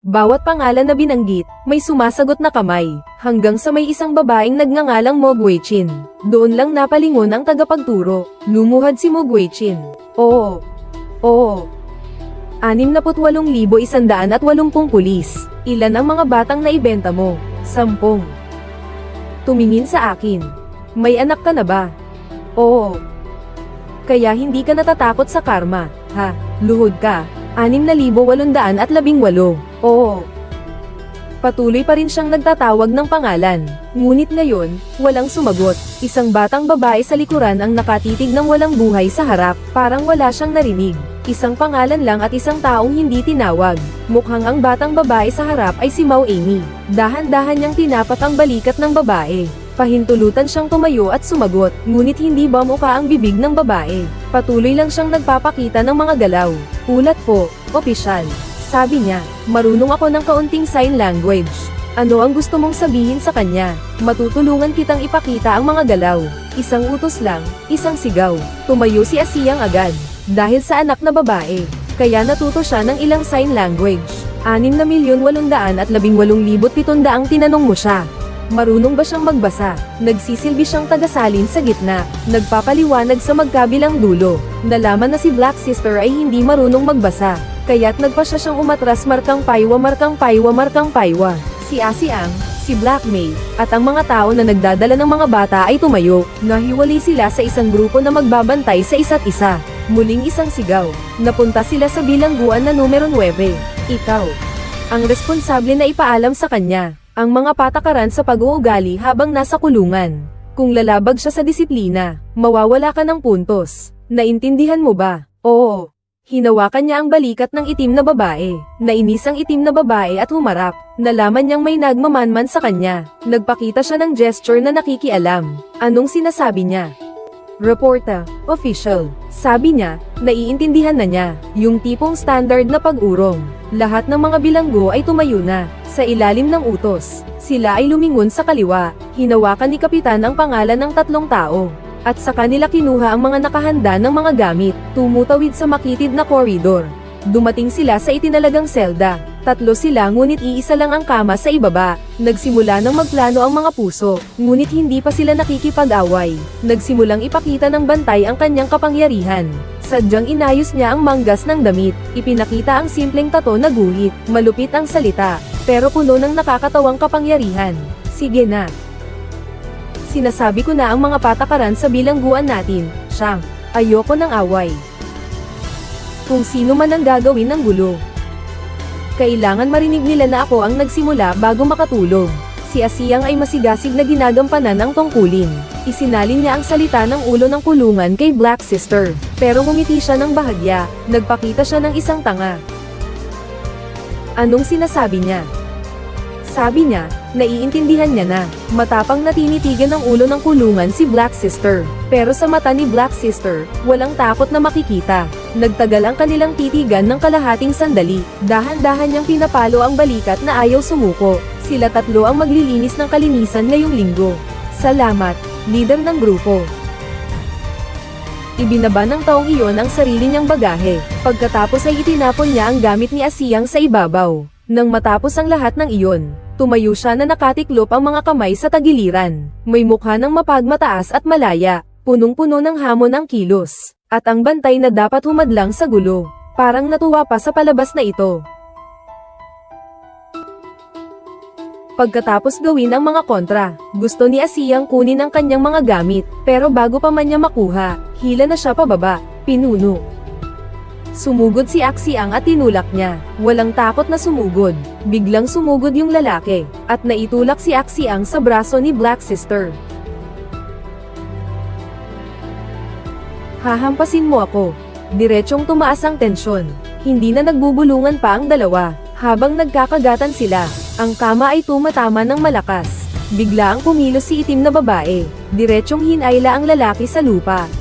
Bawat pangalan na binanggit, may sumasagot na kamay, hanggang sa may isang babaeng nagngangalang Mo Guichin. Doon lang napalingon ang tagapagturo, lumuhad si Mo Guichin. Oo. 68,180 pulis. Ilan ang mga batang naibenta mo? 10. Tumingin sa akin. May anak ka na ba? Oo. Kaya hindi ka natatakot sa karma, ha? Luhod ka. 6,818. Oo. Patuloy pa rin siyang nagtatawag ng pangalan. Ngunit ngayon, walang sumagot. Isang batang babae sa likuran ang nakatitig ng walang buhay sa harap, parang wala siyang narinig. Isang pangalan lang at isang taong hindi tinawag. Mukhang ang batang babae sa harap ay si Mao Amy. Dahan-dahan niyang tinapak ang balikat ng babae. Pahintulutan siyang tumayo at sumagot, ngunit hindi bumuka ang bibig ng babae. Patuloy lang siyang nagpapakita ng mga galaw. Ulat po, opisyal. Sabi niya, marunong ako ng kaunting sign language. Ano ang gusto mong sabihin sa kanya? Matutulungan kitang ipakita ang mga galaw. Isang utos lang, isang sigaw. Tumayo si Asiyang agad. Dahil sa anak na babae, kaya natuto siya ng ilang sign language. 6,818,700 tinanong mo siya. Marunong ba siyang magbasa? Nagsisilbi siyang tagasalin sa gitna, nagpapaliwanag sa magkabilang dulo. Nalaman na si Black Sister ay hindi marunong magbasa, kaya't nagpasya siyang umatras markang paywa. Si Asiang, si Black May, at ang mga tao na nagdadala ng mga bata ay tumayo. Nahiwalay sila sa isang grupo na magbabantay sa isa't isa. Muling isang sigaw. Napunta sila sa bilangguan na numero 9. Ikaw ang responsable na ipaalam sa kanya ang mga patakaran sa pag-uugali habang nasa kulungan. Kung lalabag siya sa disiplina, mawawala ka ng puntos. Naintindihan mo ba? Oo. Hinawakan niya ang balikat ng itim na babae. Nainis ang itim na babae at humarap. Nalaman niyang may nagmamanman sa kanya. Nagpakita siya ng gesture na nakikialam. Anong sinasabi niya? Reporta, official. Sabi niya, naiintindihan na niya. Yung tipong standard na pag-urong. Lahat ng mga bilanggo ay tumayo na. Sa ilalim ng utos, sila ay lumingon sa kaliwa. Hinawakan ni Kapitan ang pangalan ng 3 tao. At sa kanila kinuha ang mga nakahanda ng mga gamit. Tumutawid sa makitid na koridor. Dumating sila sa itinalagang selda. 3 sila ngunit iisa lang ang kama sa ibaba. Nagsimula ng magplano ang mga puso, ngunit hindi pa sila nakikipag-away. Nagsimulang ipakita ng bantay ang kanyang kapangyarihan. Sadyang inayos niya ang manggas ng damit. Ipinakita ang simpleng tato na guhit. Malupit ang salita, pero puno ng nakakatawang kapangyarihan. Sige na. Sinasabi ko na ang mga patakaran sa bilangguan natin, Siyang. Ayoko ng away. Kung sino man ang gagawin ng gulo, kailangan marinig nila na ako ang nagsimula bago makatulog. Si Asiyang ay masigasig na ginagampanan ang tungkulin. Isinalin niya ang salita ng ulo ng kulungan kay Black Sister, pero ngumiti siya ng bahagya. Nagpakita siya ng isang tanga. Anong sinasabi niya? Sabi niya, naiintindihan niya na. Matapang na tinitigan ng ulo ng kulungan si Black Sister. Pero sa mata ni Black Sister, walang takot na makikita. Nagtagal ang kanilang titigan ng kalahating sandali. Dahan-dahan niyang pinapalo ang balikat na ayaw sumuko. Sila 3 ang maglilinis ng kalinisan ngayong linggo. Salamat, leader ng grupo. Ibinaba ng taong iyon ang sarili niyang bagahe. Pagkatapos ay itinapon niya ang gamit ni Asiyang sa ibabaw. Nang matapos ang lahat ng iyon, tumayo siya na nakatiklop ang mga kamay sa tagiliran. May mukha ng mapagmataas at malaya, punong-puno ng hamon ang kilos, at ang bantay na dapat humadlang sa gulo. Parang natuwa pa sa palabas na ito. Pagkatapos gawin ang mga kontra, gusto ni Asiyang kunin ang kanyang mga gamit, pero bago pa man niya makuha, hila na siya pababa, pinuno. Sumugod si Axiang at tinulak niya. Walang takot na sumugod. Biglang sumugod yung lalaki, at naitulak si Axiang sa braso ni Black Sister. Hahampasin mo ako. Diretsong tumaas ang tensyon. Hindi na nagbubulungan pa ang dalawa. Habang nagkakagatan sila, ang kama ay tumatama ng malakas. Bigla ang kumilos si itim na babae. Diretsong hinayla ang lalaki sa lupa.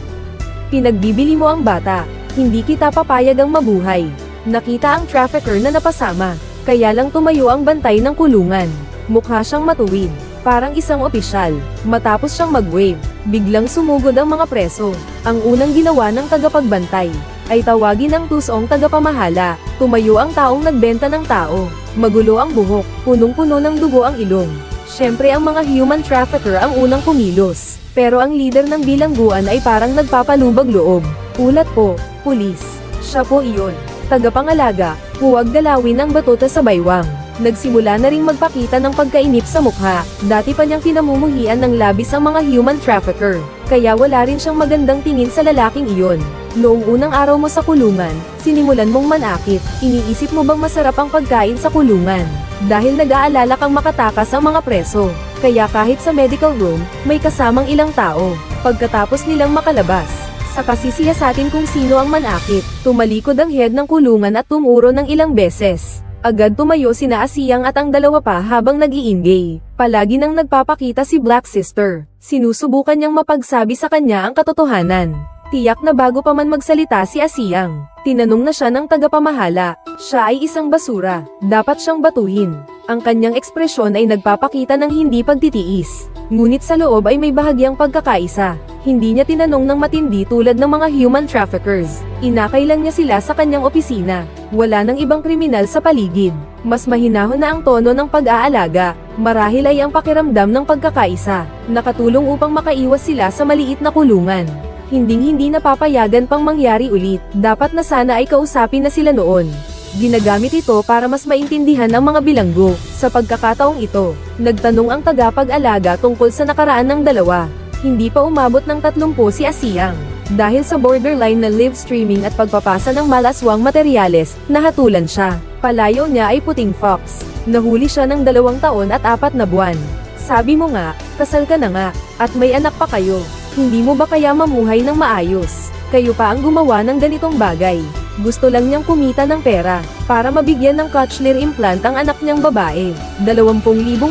Pinagbibili mo ang bata. Hindi kita papayag ang mabuhay. Nakita ang trafficker na napasama. Kaya lang tumayo ang bantay ng kulungan. Mukha siyang matuwid. Parang isang opisyal. Matapos siyang mag-wave, biglang sumugod ang mga preso. Ang unang ginawa ng tagapagbantay, ay tawagin ang tusong tagapamahala. Tumayo ang taong nagbenta ng tao. Magulo ang buhok, punong-puno ng dugo ang ilong. Siyempre ang mga human trafficker ang unang kumilos. Pero ang leader ng bilangguan ay parang nagpapalubag loob. Ulat po, pulis. Siya po iyon. Tagapangalaga, huwag galawin ang batuta sa baywang. Nagsimula na ring magpakita ng pagkainip sa mukha. Dati pa niyang pinamumuhian ng labis ang mga human trafficker. Kaya wala rin siyang magandang tingin sa lalaking iyon. Noong unang araw mo sa kulungan, sinimulan mong manakit. Iniisip mo bang masarap ang pagkain sa kulungan? Dahil nag-aalala kang makatakas ang mga preso. Kaya kahit sa medical room, may kasamang ilang tao. Pagkatapos nilang makalabas, saka sisiyasatin kung sino ang manakit. Tumalikod ang head ng kulungan at tumuro ng ilang beses. Agad tumayo sina Asiyang at ang dalawa pa habang nag-iingay. Palagi nang nagpapakita si Black Sister. Sinusubukan niyang mapagsabi sa kanya ang katotohanan. Tiyak na bago pa man magsalita si Asiyang, tinanong na siya ng tagapamahala. Siya ay isang basura. Dapat siyang batuhin. Ang kanyang ekspresyon ay nagpapakita ng hindi pagtitiis. Ngunit sa loob ay may bahagyang pagkakaisa. Hindi niya tinanong ng matindi tulad ng mga human traffickers. Inakay lang niya sila sa kanyang opisina. Wala nang ibang kriminal sa paligid. Mas mahinahon na ang tono ng pag-aalaga. Marahil ay ang pakiramdam ng pagkakaisa. Nakatulong upang makaiwas sila sa maliit na kulungan. Hinding-hindi napapayagan pang mangyari ulit. Dapat na sana ay kausapin na sila noon. Ginagamit ito para mas maintindihan ang mga bilanggo. Sa pagkakataong ito, nagtanong ang tagapag-alaga tungkol sa nakaraan ng dalawa. Hindi pa umabot ng 30 si Asiyang. Dahil sa borderline na live streaming at pagpapasa ng malaswang materyales, nahatulan siya. Palayo niya ay puting fox. Nahuli siya ng 2 taon at 4 na buwan. Sabi mo nga, kasal ka na nga, at may anak pa kayo. Hindi mo ba kaya mamuhay ng maayos? Kayo pa ang gumawa ng ganitong bagay. Gusto lang niyang kumita ng pera, para mabigyan ng cochlear implant ang anak niyang babae. 20,000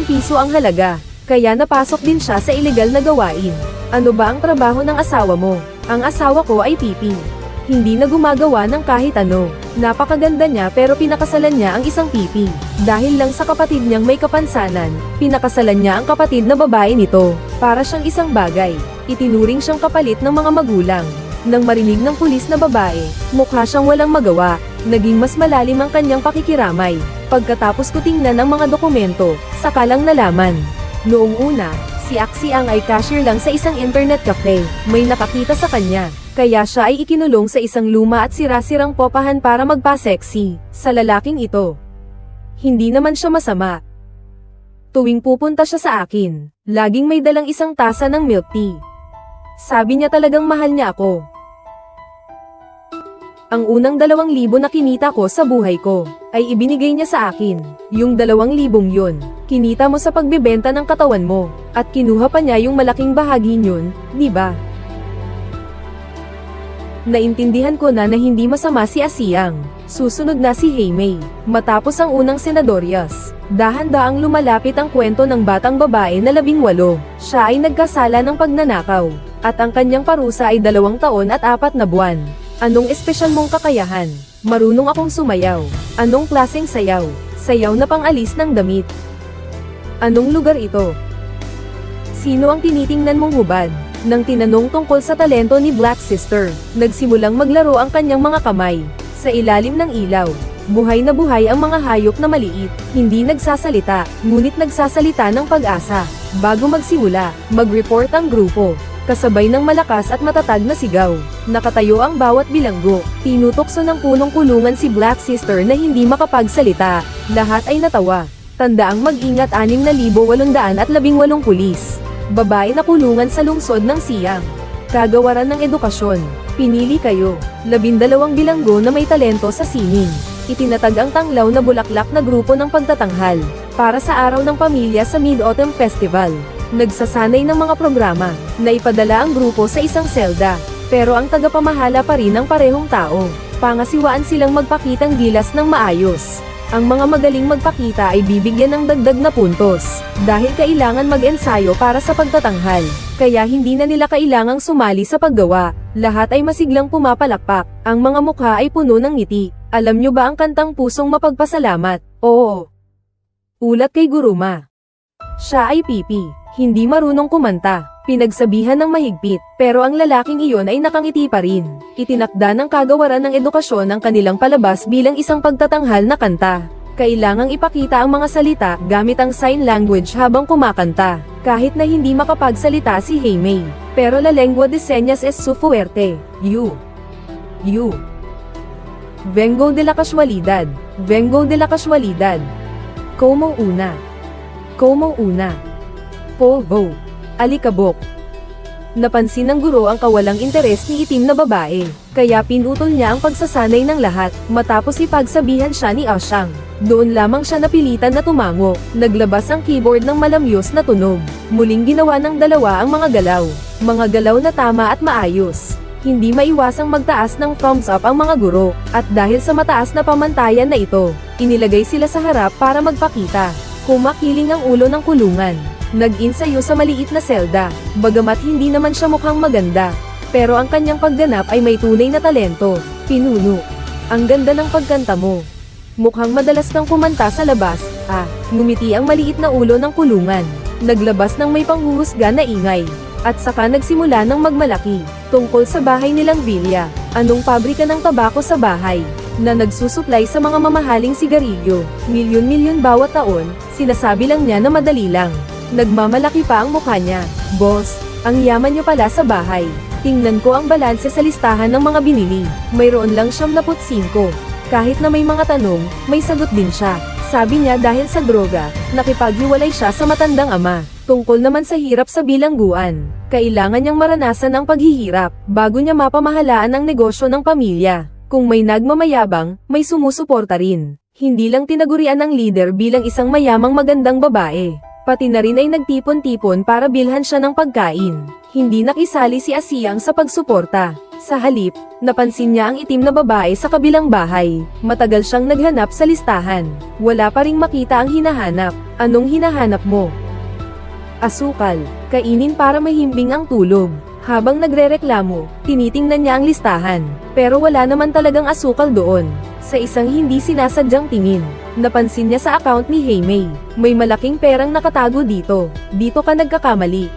piso ang halaga. Kaya napasok din siya sa ilegal na gawain. Ano ba ang trabaho ng asawa mo? Ang asawa ko ay pipi. Hindi na gumagawa ng kahit ano. Napakaganda niya pero pinakasalan niya ang isang pipi. Dahil lang sa kapatid niyang may kapansanan, pinakasalan niya ang kapatid na babae nito. Para siyang isang bagay. Itinuring siyang kapalit ng mga magulang. Nang marinig ng pulis na babae, mukha siyang walang magawa. Naging mas malalim ang kanyang pakikiramay. Pagkatapos ko tingnan ang mga dokumento, saka lang nalaman. Noong una, si Axiang ay cashier lang sa isang internet cafe. May nakakita sa kanya, kaya siya ay ikinulong sa isang luma at sira-sirang popahan para magpa-sexy sa lalaking ito. Hindi naman siya masama. Tuwing pupunta siya sa akin, laging may dalang isang tasa ng milk tea. Sabi niya talagang mahal niya ako. Ang unang 2,000 na kinita ko sa buhay ko, ay ibinigay niya sa akin. Yung 2,000 yun, kinita mo sa pagbebenta ng katawan mo, at kinuha pa niya yung malaking bahagi yun, di ba? Naintindihan ko na hindi masama si Asiyang. Susunod na si Haimei. Matapos ang unang senadoryas, dahan-daang lumalapit ang kwento ng batang babae na 18. Siya ay nagkasala ng pagnanakaw, at ang kanyang parusa ay 2 taon at 4 na buwan. Anong espesyal mong kakayahan? Marunong akong sumayaw. Anong klaseng sayaw? Sayaw na pang-alis ng damit. Anong lugar ito? Sino ang tinitingnan mong hubad? Nang tinanong tungkol sa talento ni Black Sister, nagsimulang maglaro ang kanyang mga kamay. Sa ilalim ng ilaw, buhay na buhay ang mga hayop na maliit. Hindi nagsasalita, ngunit nagsasalita ng pag-asa. Bago magsimula, mag-report ang grupo. Kasabay ng malakas at matatag na sigaw. Nakatayo ang bawat bilanggo. Tinutokso ng punong kulungan si Black Sister na hindi makapagsalita. Lahat ay natawa. Tandaang mag-ingat 6,818 pulis. Babae na kulungan sa lungsod ng Siang. Kagawaran ng edukasyon. Pinili kayo. 12 bilanggo na may talento sa sining. Itinatag ang tanglaw na bulaklak na grupo ng pagtatanghal. Para sa Araw ng Pamilya sa Mid-Autumn Festival. Nagsasanay ng mga programa, na ipadala ang grupo sa isang selda, pero ang tagapamahala pa rin ang parehong tao. Pangasiwaan silang magpakitang gilas ng maayos. Ang mga magaling magpakita ay bibigyan ng dagdag na puntos, dahil kailangan mag-ensayo para sa pagtatanghal, kaya hindi na nila kailangang sumali sa paggawa. Lahat ay masiglang pumapalakpak, ang mga mukha ay puno ng ngiti. Alam nyo ba ang kantang Pusong Mapagpasalamat? Oo. Ulat kay Guruma. Siya ay pipi. Hindi marunong kumanta. Pinagsabihan ng mahigpit, pero ang lalaking iyon ay nakangiti pa rin. Itinakda ng kagawaran ng edukasyon ang kanilang palabas bilang isang pagtatanghal na kanta. Kailangang ipakita ang mga salita gamit ang sign language habang kumakanta, kahit na hindi makapagsalita si Haimei. Pero la lengua de señas es su fuerte. You. Vengo de la casualidad. Vengo de la casualidad. Como una. Povo. Alikabok. Napansin ng guro ang kawalang interes ni itim na babae, kaya pinutol niya ang pagsasanay ng lahat, matapos ipagsabihan siya ni Ashang. Doon lamang siya napilitan na tumango, naglabas ang keyboard ng malamyos na tunog. Muling ginawa ng dalawa ang mga galaw na tama at maayos. Hindi maiwasang magtaas ng thumbs up ang mga guro, at dahil sa mataas na pamantayan na ito, inilagay sila sa harap para magpakita. Kumakiling ang ulo ng kulungan. Nag-insayo sa maliit na selda, bagamat hindi naman siya mukhang maganda. Pero ang kanyang pagganap ay may tunay na talento. Pinuno. Ang ganda ng pagkanta mo. Mukhang madalas kang kumanta sa labas. Ngumiti ang maliit na ulo ng kulungan. Naglabas ng may panghuhusga na ingay. At saka nagsimula ng magmalaki, tungkol sa bahay nilang Villa. Anong pabrika ng tabako sa bahay, na nagsusuplay sa mga mamahaling sigarilyo, milyon-milyon bawat taon, sinasabi lang niya na madali lang. Nagmamalaki pa ang mukha niya. Boss, ang yaman niyo pala sa bahay. Tingnan ko ang balanse sa listahan ng mga binili. Mayroon lang 75. Kahit na may mga tanong, may sagot din siya. Sabi niya dahil sa droga, nakipaghiwalay siya sa matandang ama. Tungkol naman sa hirap sa bilangguan, kailangan niyang maranasan ang paghihirap, bago niya mapamahalaan ang negosyo ng pamilya. Kung may nagmamayabang, may sumusuporta rin. Hindi lang tinagurian ng leader bilang isang mayamang magandang babae. Pati na rin ay nagtipon-tipon para bilhan siya ng pagkain. Hindi nakisali si Asiyang sa pagsuporta. Sa halip, napansin niya ang itim na babae sa kabilang bahay. Matagal siyang naghanap sa listahan. Wala pa ring makita ang hinahanap. Anong hinahanap mo? Asukal. Kainin para mahimbing ang tulog. Habang nagrereklamo, tinitingnan niya ang listahan. Pero wala naman talagang asukal doon. Sa isang hindi sinasadyang tingin, napansin niya sa account ni Haimei. May malaking perang nakatago dito. Dito ka nagkakamali.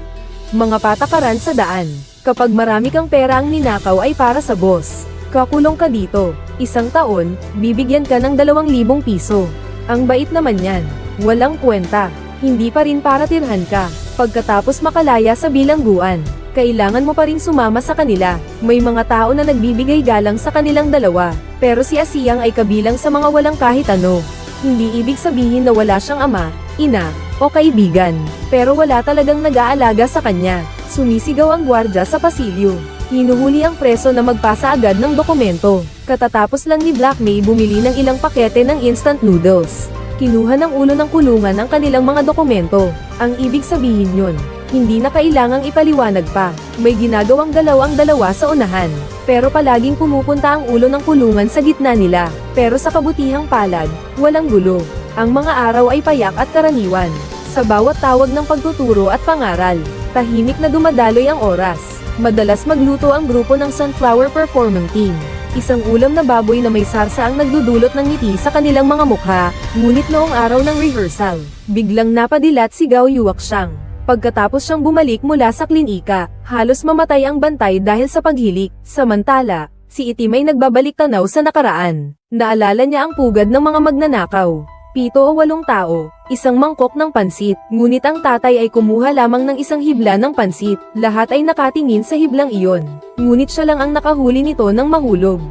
Mga patakaran sa daan. Kapag marami kang pera ang ninakaw ay para sa boss. Kakulong ka dito. 1 taon, bibigyan ka ng 2,000 piso. Ang bait naman yan. Walang kwenta. Hindi pa rin para tirhan ka. Pagkatapos makalaya sa bilangguan, kailangan mo pa rin sumama sa kanila. May mga tao na nagbibigay galang sa kanilang dalawa, pero si Asiyang ay kabilang sa mga walang kahit ano. Hindi ibig sabihin na wala siyang ama, ina, o kaibigan, pero wala talagang nag-aalaga sa kanya. Sumisigaw ang gwardya sa pasilyo. Hinuhuli ang preso na magpasa agad ng dokumento. Katatapos lang ni Black May bumili ng ilang pakete ng instant noodles. Kinuha ng ulo ng kulungan ang kanilang mga dokumento. Ang ibig sabihin yun, hindi na kailangang ipaliwanag pa. May ginagawang galaw ang dalawa sa unahan. Pero palaging pumupunta ang ulo ng kulungan sa gitna nila. Pero sa kabutihang palad, walang gulo. Ang mga araw ay payak at karaniwan. Sa bawat tawag ng pagtuturo at pangaral, tahimik na dumadaloy ang oras. Madalas magluto ang grupo ng Sunflower Performing Team. Isang ulam na baboy na may sarsa ang nagdudulot ng ngiti sa kanilang mga mukha, ngunit noong araw ng rehearsal, biglang napadilat si Gao Yuaksang. Pagkatapos siyang bumalik mula sa klinika, halos mamatay ang bantay dahil sa paghilik. Samantala, si Itim ay nagbabalik tanaw sa nakaraan. Naalala niya ang pugad ng mga magnanakaw. 7 o 8 tao, isang mangkok ng pansit, ngunit ang tatay ay kumuha lamang ng isang hibla ng pansit. Lahat ay nakatingin sa hiblang iyon, ngunit siya lang ang nakahuli nito ng mahulog.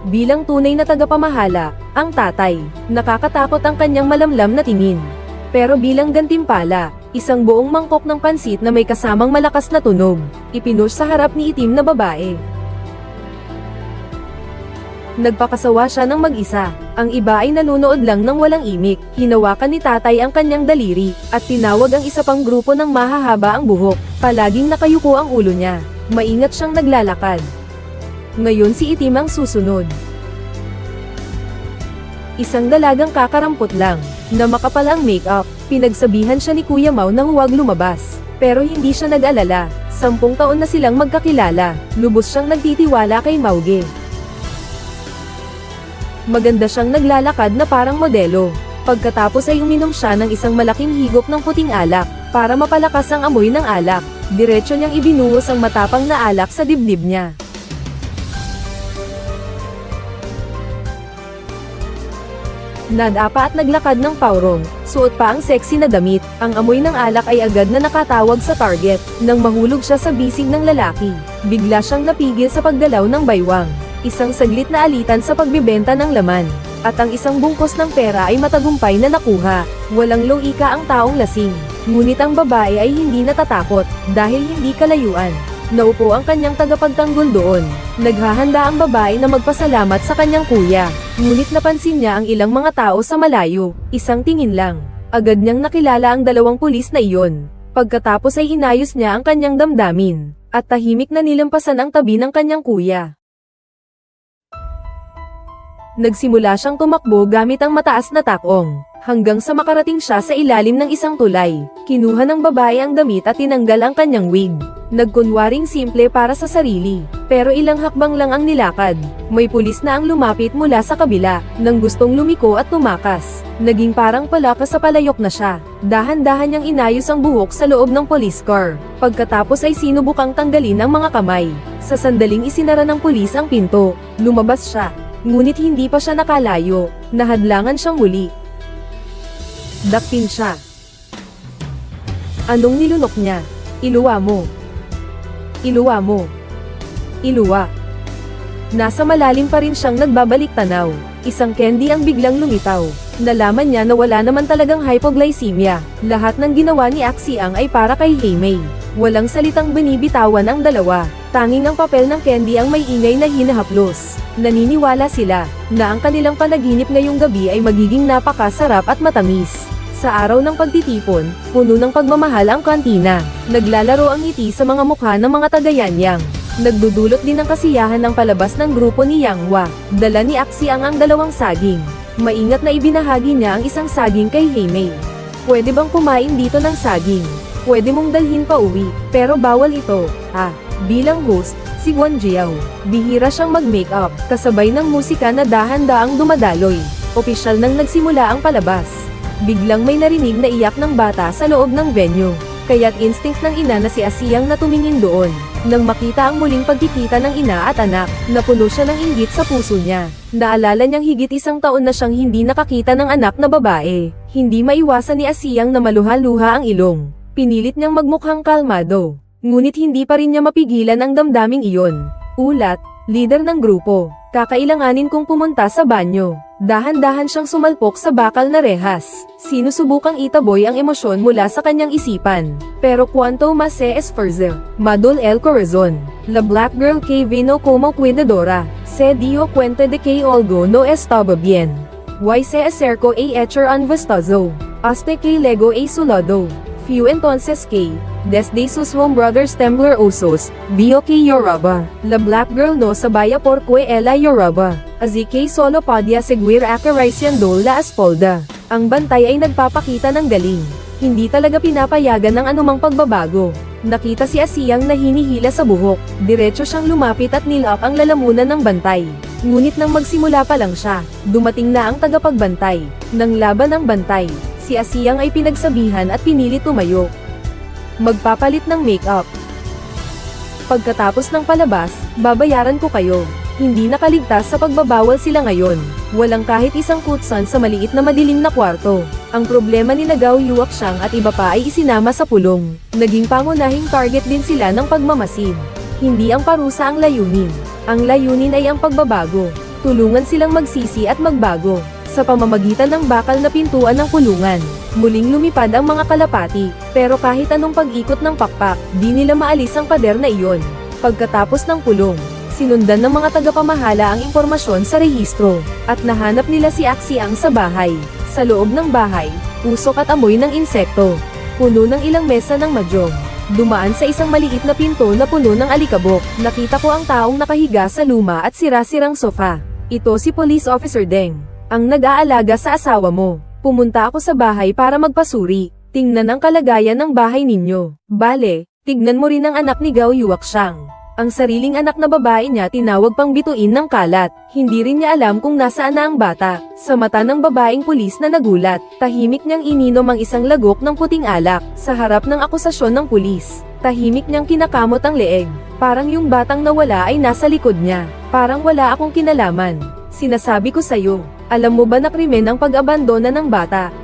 Bilang tunay na tagapamahala, ang tatay, nakakatakot ang kanyang malamlam na tingin. Pero bilang gantimpala, isang buong mangkok ng pansit na may kasamang malakas na tunog, ipinush sa harap ni Itim na babae. Nagpakasawa siya ng mag-isa. Ang iba ay nanonood lang ng walang imik. Hinawakan ni tatay ang kanyang daliri, at tinawag ang isa pang grupo ng mahahaba ang buhok. Palaging nakayuko ang ulo niya. Maingat siyang naglalakad. Ngayon si Itim ang susunod. Isang dalagang kakarampot lang, na makapal ang make-up. Pinagsabihan siya ni Kuya Mau na huwag lumabas. Pero hindi siya nag-alala. 10 taon na silang magkakilala. Lubos siyang nagtitiwala kay Mauge. Maganda siyang naglalakad na parang modelo. Pagkatapos ay uminom siya ng isang malaking higop ng puting alak. Para mapalakas ang amoy ng alak, diretso niyang ibinuhos ang matapang na alak sa dibdib niya. Nadapa at naglakad ng paurong, suot pa ang sexy na damit, ang amoy ng alak ay agad na nakatawag sa target, nang mahulog siya sa bisig ng lalaki. Bigla siyang napigil sa paggalaw ng baywang. Isang saglit na alitan sa pagbibenta ng laman, at ang isang bungkos ng pera ay matagumpay na nakuha. Walang loika ang taong lasing, ngunit ang babae ay hindi natatakot, dahil hindi kalayuan. Naupo ang kanyang tagapagtanggol doon. Naghahanda ang babae na magpasalamat sa kanyang kuya. Ngunit napansin niya ang ilang mga tao sa malayo. Isang tingin lang. Agad niyang nakilala ang dalawang pulis na iyon. Pagkatapos ay inayos niya ang kanyang damdamin. At tahimik na nilampasan ang tabi ng kanyang kuya. Nagsimula siyang tumakbo gamit ang mataas na takong, hanggang sa makarating siya sa ilalim ng isang tulay. Kinuha ng babae ang damit at tinanggal ang kanyang wig. Nagkunwaring simple para sa sarili, pero ilang hakbang lang ang nilakad. May pulis na ang lumapit mula sa kabila, nang gustong lumiko at tumakas. Naging parang palakas sa palayok na siya. Dahan-dahan niyang inayos ang buhok sa loob ng police car. Pagkatapos ay sinubukang tanggalin ang mga kamay. Sa sandaling isinara ng pulis ang pinto. Lumabas siya. Ngunit hindi pa siya nakalayo, nahadlangan siyang muli. Dakpin siya. Anong nilunok niya? Iluwa mo. Iluwa mo. Iluwa. Nasa malalim pa rin siyang nagbabalik tanaw. Isang candy ang biglang lumitaw. Nalaman niya na wala naman talagang hypoglycemia. Lahat ng ginawa ni Axiang ay para kay Heimei. Walang salitang binibitawan ang dalawa. Tanging ang papel ng candy ang may ingay na hinahaplos. Naniniwala sila na ang kanilang panaginip ngayong gabi ay magiging napakasarap at matamis. Sa araw ng pagtitipon, puno ng pagmamahal ang kantina. Naglalaro ang ngiti sa mga mukha ng mga taga-Yanyang. Nagdudulot din ng kasiyahan ng palabas ng grupo ni Yanghwa. Dala ni Axiang ang dalawang saging. Maingat na ibinahagi niya ang isang saging kay Heimei. Pwede bang kumain dito ng saging? Pwede mong dalhin pa uwi, pero bawal ito. Bilang host, si Guan Jiao, bihira siyang mag-makeup, kasabay ng musika na dahan-daang dumadaloy. Opisyal nang nagsimula ang palabas. Biglang may narinig na iyak ng bata sa loob ng venue. Kaya't instinct ng ina na si Axiang na tumingin doon. Nang makita ang muling pagkikita ng ina at anak, napuno siya ng inggit sa puso niya. Naalala niyang higit 1 taon na siyang hindi nakakita ng anak na babae. Hindi maiwasan ni Axiang na maluha-luha ang ilong. Pinilit niyang magmukhang kalmado. Ngunit hindi pa rin niya mapigilan ang damdaming iyon. Ulat, leader ng grupo. Kakailanganin kong pumunta sa banyo. Dahan-dahan siyang sumalpok sa bakal na rehas. Sinusubukang itaboy ang emosyon mula sa kanyang isipan. Pero cuanto más se esfuerza, madol el corazón. La black girl que vino como cuidadora, se dio cuenta de que algo no estaba bien. Why se acercó a echar un vistazo, hasta que luego a su lado. Few entonces que, desde sus home brothers temblorosos, vio que lloraba. La black girl no sabía por qué ella lloraba. Así que solo podía seguir acariciando la espalda. Ang bantay ay nagpapakita ng galing. Hindi talaga pinapayagan ng anumang pagbabago. Nakita si Axiang na hinihila sa buhok. Diretso siyang lumapit at nilap ang lalamunan ng bantay. Ngunit nang magsimula pa lang siya, dumating na ang tagapagbantay. Nang laban ang bantay, si Axiang ay pinagsabihan at pinilit tumayo. Magpapalit ng makeup. Pagkatapos ng palabas, babayaran ko kayo. Hindi nakaligtas sa pagbabawal sila ngayon. Walang kahit isang kutsan sa maliit na madilim na kwarto. Ang problema ni Gao Yuaxiang at iba pa ay isinama sa pulong. Naging pangunahing target din sila ng pagmamasid. Hindi ang parusa ang layunin. Ang layunin ay ang pagbabago. Tulungan silang magsisi at magbago. Sa pamamagitan ng bakal na pintuan ng kulungan, muling lumipad ang mga kalapati, pero kahit anong pag-ikot ng pakpak, di nila maalis ang pader na iyon. Pagkatapos ng pulong, sinundan ng mga tagapamahala ang impormasyon sa rehistro, at nahanap nila si Axiang sa bahay. Sa loob ng bahay, usok at amoy ng insekto. Puno ng ilang mesa ng mahjong. Dumaan sa isang maliit na pinto na puno ng alikabok. Nakita ko ang taong nakahiga sa luma at sira-sirang sofa. Ito si Police Officer Deng, ang nag-aalaga sa asawa mo. Pumunta ako sa bahay para magpasuri. Tingnan ang kalagayan ng bahay ninyo. Bale, tignan mo rin ang anak ni Gao Yuaxiang. Ang sariling anak na babae niya tinawag pang bituin ng kalat. Hindi rin niya alam kung nasaan na ang bata. Sa mata ng babaeng pulis na nagulat, tahimik niyang ininom ang isang lagok ng puting alak. Sa harap ng akusasyon ng pulis, tahimik niyang kinakamot ang leeg. Parang yung batang nawala ay nasa likod niya. Parang wala akong kinalaman. Sinasabi ko sa'yo, alam mo ba na krimen ang pag-abandona ng bata?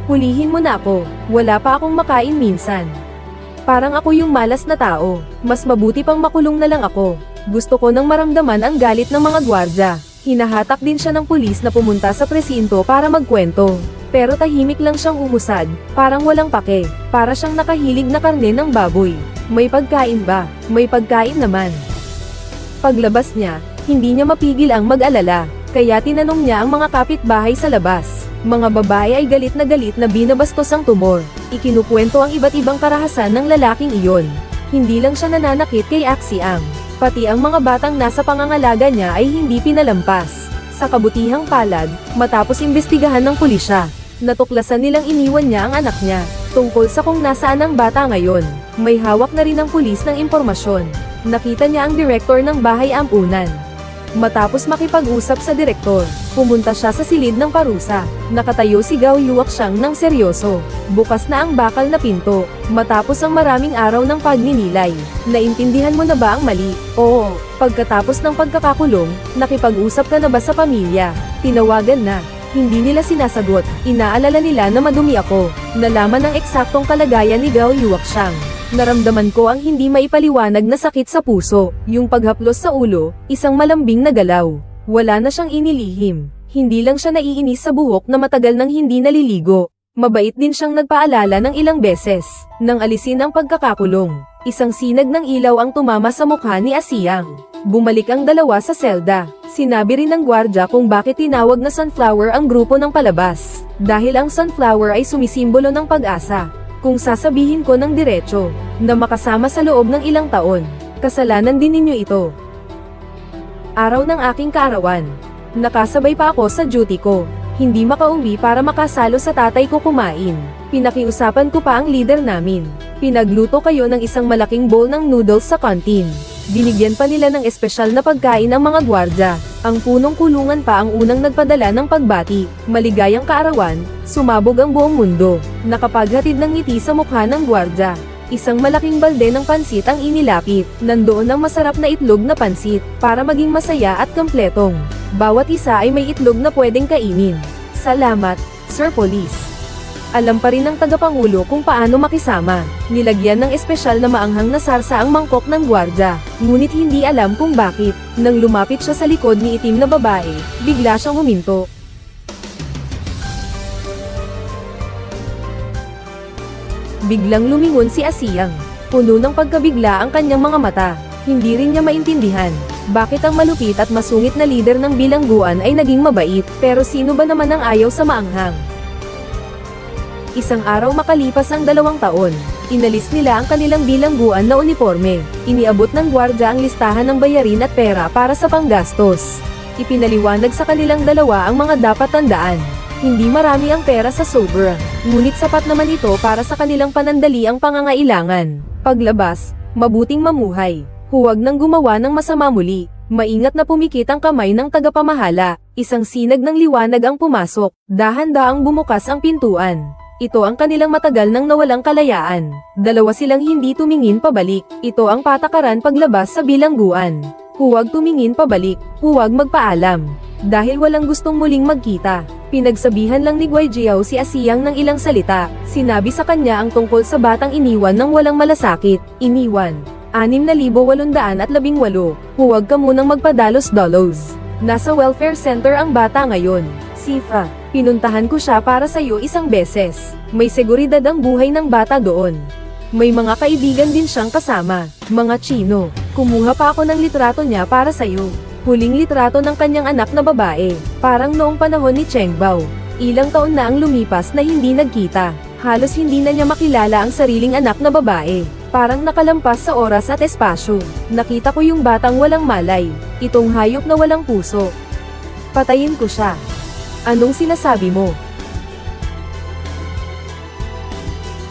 Hulihin mo na ako. Wala pa akong makain minsan. Parang ako yung malas na tao. Mas mabuti pang makulong na lang ako. Gusto ko nang maramdaman ang galit ng mga gwardya. Hinahatak din siya ng pulis na pumunta sa presinto para magkwento. Pero tahimik lang siyang umusad, parang walang pake. Para siyang nakahilig na karne ng baboy. May pagkain ba? May pagkain naman. Paglabas niya, hindi niya mapigil ang mag-alala. Kaya tinanong niya ang mga kapitbahay sa labas. Mga babae ay galit na binabastos ang tumor. Ikinukwento ang iba't ibang karahasan ng lalaking iyon. Hindi lang siya nananakit kay Axiang. Pati ang mga batang nasa pangangalaga niya ay hindi pinalampas. Sa kabutihang palad, matapos imbestigahan ng pulisya, natuklasan nilang iniwan niya ang anak niya. Tungkol sa kung nasaan ang bata ngayon, may hawak na rin ang pulis ng impormasyon. Nakita niya ang direktor ng bahay ampunan. Matapos makipag-usap sa direktor, pumunta siya sa silid ng parusa. Nakatayo si Gao Yuaxiang ng seryoso. Bukas na ang bakal na pinto. Matapos ang maraming araw ng pagninilay. Naintindihan mo na ba ang mali? Oo. Pagkatapos ng pagkakakulong, nakipag-usap ka na ba sa pamilya? Tinawagan na. Hindi nila sinasagot. Inaalala nila na madumi ako. Nalaman ang eksaktong kalagayan ni Gao Yuaxiang. Naramdaman ko ang hindi maipaliwanag na sakit sa puso, yung paghaplos sa ulo, isang malambing na galaw. Wala na siyang inilihim. Hindi lang siya naiinis sa buhok na matagal nang hindi naliligo. Mabait din siyang nagpaalala ng ilang beses, nang alisin ang pagkakakulong. Isang sinag ng ilaw ang tumama sa mukha ni Axiang. Bumalik ang dalawa sa selda. Sinabi rin ng gwardya kung bakit tinawag na sunflower ang grupo ng palabas. Dahil ang sunflower ay sumisimbolo ng pag-asa. Kung sasabihin ko ng diretso, na makasama sa loob ng ilang taon, kasalanan din ninyo ito. Araw ng aking kaarawan. Nakasabay pa ako sa duty ko. Hindi makauwi para makasalo sa tatay ko kumain. Pinakiusapan ko pa ang leader namin. Pinagluto kayo ng isang malaking bowl ng noodles sa canteen. Binigyan pa nila ng espesyal na pagkain ang mga gwardya. Ang punong kulungan pa ang unang nagpadala ng pagbati. Maligayang kaarawan, sumabog ang buong mundo. Nakapaghatid ng ngiti sa mukha ng gwardya. Isang malaking balde ng pansit ang inilapit. Nandoon ang masarap na itlog na pansit, para maging masaya at kompletong. Bawat isa ay may itlog na pwedeng kainin. Salamat, Sir Police. Alam pa rin ng tagapangulo kung paano makisama. Nilagyan ng espesyal na maanghang na sarsa ang mangkok ng gwardya. Ngunit hindi alam kung bakit. Nang lumapit siya sa likod ni itim na babae, bigla siyang huminto. Biglang lumingon si Axiang. Puno ng pagkabigla ang kanyang mga mata. Hindi rin niya maintindihan bakit ang malupit at masungit na lider ng bilangguan ay naging mabait, pero sino ba naman ang ayaw sa maanghang? Isang araw makalipas ang 2 taon, inalis nila ang kanilang bilangguan na uniforme. Iniabot ng gwardya ang listahan ng bayarin at pera para sa panggastos. Ipinaliwanag sa kanilang dalawa ang mga dapat tandaan. Hindi marami ang pera sa sobra, ngunit sapat naman ito para sa kanilang panandaliang pangangailangan. Paglabas, mabuting mamuhay. Huwag nang gumawa ng masama muli. Maingat na pumikit ang kamay ng tagapamahala. Isang sinag ng liwanag ang pumasok. Dahan-daang bumukas ang pintuan. Ito ang kanilang matagal nang nawalang kalayaan. Dalawa silang hindi tumingin pabalik. Ito ang patakaran paglabas sa bilangguan. Huwag tumingin pabalik, huwag magpaalam. Dahil walang gustong muling magkita. Pinagsabihan lang ni Guijiao si Axiang ng ilang salita. Sinabi sa kanya ang tungkol sa batang iniwan ng walang malasakit. Iniwan. 6,818. Huwag ka munang magpadalos-dalos. Nasa welfare center ang bata ngayon. Sifa. Pinuntahan ko siya para sa'yo isang beses. May seguridad ang buhay ng bata doon. May mga kaibigan din siyang kasama, mga Chino. Kumuha pa ako ng litrato niya para sa'yo. Huling litrato ng kanyang anak na babae, parang noong panahon ni Cheng Bao. Ilang taon na ang lumipas na hindi nagkita. Halos hindi na niya makilala ang sariling anak na babae. Parang nakalampas sa oras at espasyo. Nakita ko yung batang walang malay. Itong hayop na walang puso. Patayin ko siya. Anong sinasabi mo?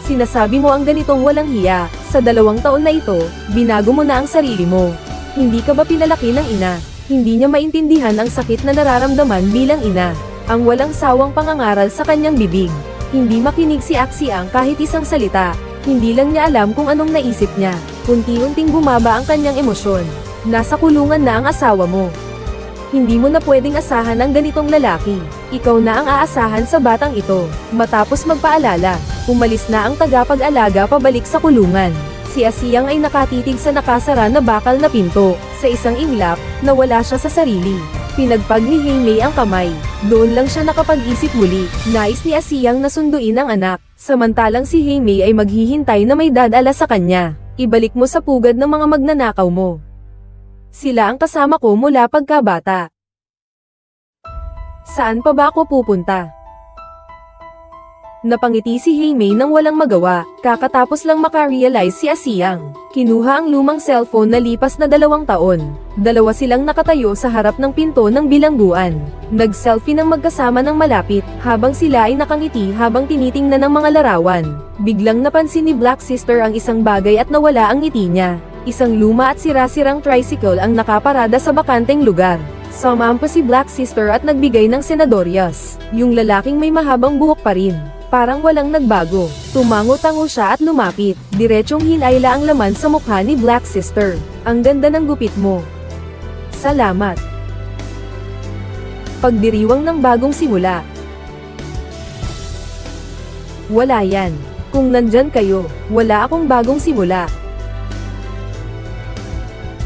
Sinasabi mo ang ganitong walang hiya, Sa 2 taon na ito, binago mo na ang sarili mo. Hindi ka ba pinalaki ng ina? Hindi niya maintindihan ang sakit na nararamdaman bilang ina. Ang walang sawang pangangaral sa kanyang bibig. Hindi makinig si Axiang kahit isang salita. Hindi lang niya alam kung anong naisip niya. Unti-unting bumaba ang kanyang emosyon. Nasa kulungan na ang asawa mo. Hindi mo na pwedeng asahan ang ganitong lalaki. Ikaw na ang aasahan sa batang ito. Matapos magpaalala, umalis na ang tagapag-alaga pabalik sa kulungan. Si Axiang ay nakatitig sa nakasara na bakal na pinto. Sa isang iglap, nawala siya sa sarili. Pinagpag ni Haimei ang kamay. Doon lang siya nakapag-isip muli. Nais ni Axiang na sunduin ang anak. Samantalang si Haimei ay maghihintay na may dadala sa kanya. Ibalik mo sa pugad ng mga magnanakaw mo. Sila ang kasama ko mula pagkabata. Saan pa ba ako pupunta? Napangiti si Haimei nang walang magawa, kakatapos lang makarealize si Axiang. Kinuha ang lumang cellphone na lipas na 2 taon. Dalawa silang nakatayo sa harap ng pinto ng bilangguan. Nag-selfie ng magkasama ng malapit, habang sila ay nakangiti habang tinitingnan ng mga larawan. Biglang napansin ni Black Sister ang isang bagay at nawala ang ngiti niya. Isang luma at sira-sirang tricycle ang nakaparada sa bakanteng lugar. Sumampa si Black Sister at nagbigay ng senadoryas. Yung lalaking may mahabang buhok pa rin. Parang walang nagbago. Tumango-tango siya at lumapit. Diretsyong hinayla ang laman sa mukha ni Black Sister. Ang ganda ng gupit mo. Salamat. Pagdiriwang ng bagong simula. Wala yan. Kung nandyan kayo, wala akong bagong simula.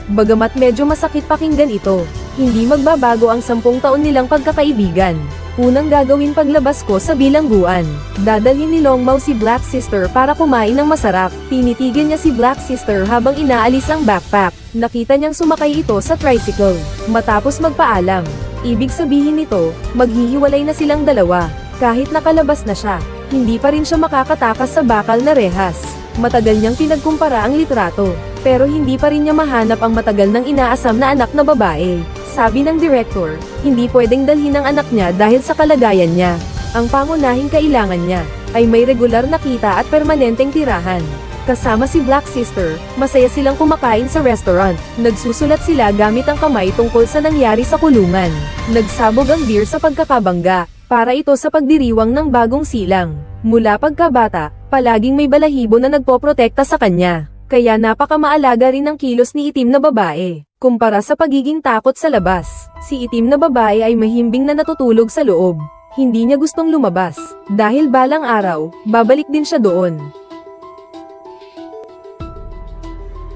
Bagamat medyo masakit pakinggan ito, hindi magbabago ang 10 taon nilang pagkakaibigan. Unang gagawin paglabas ko sa bilangguan, dadalhin ni Longmao si Black Sister para kumain ng masarap. Tinitigan niya si Black Sister habang inaalis ang backpack. Nakita niyang sumakay ito sa tricycle. Matapos magpaalam, ibig sabihin nito, maghihiwalay na silang dalawa. Kahit nakalabas na siya, hindi pa rin siya makakatakas sa bakal na rehas. Matagal niyang pinagkumpara ang litrato, pero hindi pa rin niya mahanap ang matagal nang inaasam na anak na babae. Sabi ng director, hindi pwedeng dalhin ang anak niya dahil sa kalagayan niya. Ang pangunahing kailangan niya, ay may regular na kita at permanenteng tirahan. Kasama si Black Sister, masaya silang kumakain sa restaurant. Nagsusulat sila gamit ang kamay tungkol sa nangyari sa kulungan. Nagsabog ang beer sa pagkakabangga, para ito sa pagdiriwang ng bagong silang. Mula pagkabata, palaging may balahibo na nagpoprotekta sa kanya. Kaya napakamaalaga rin ang kilos ni itim na babae. Kumpara sa pagiging takot sa labas, si itim na babae ay mahimbing na natutulog sa loob. Hindi niya gustong lumabas, dahil balang araw, babalik din siya doon.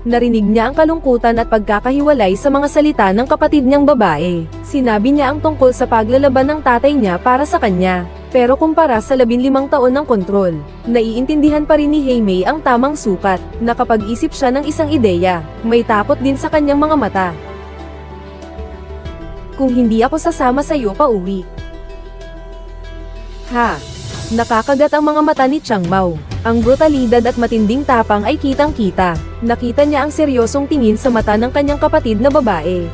Narinig niya ang kalungkutan at pagkakahiwalay sa mga salita ng kapatid niyang babae. Sinabi niya ang tungkol sa paglalaban ng tatay niya para sa kanya. Pero kumpara sa 15 taon ng kontrol, naiintindihan pa rin ni Haimei ang tamang sukat. Nakapag-isip siya ng isang ideya, may takot din sa kanyang mga mata. Kung hindi ako sasama sa iyo pauwi. Ha! Nakakagat ang mga mata ni Chang Mao. Ang brutalidad at matinding tapang ay kitang-kita. Nakita niya ang seryosong tingin sa mata ng kanyang kapatid na babae.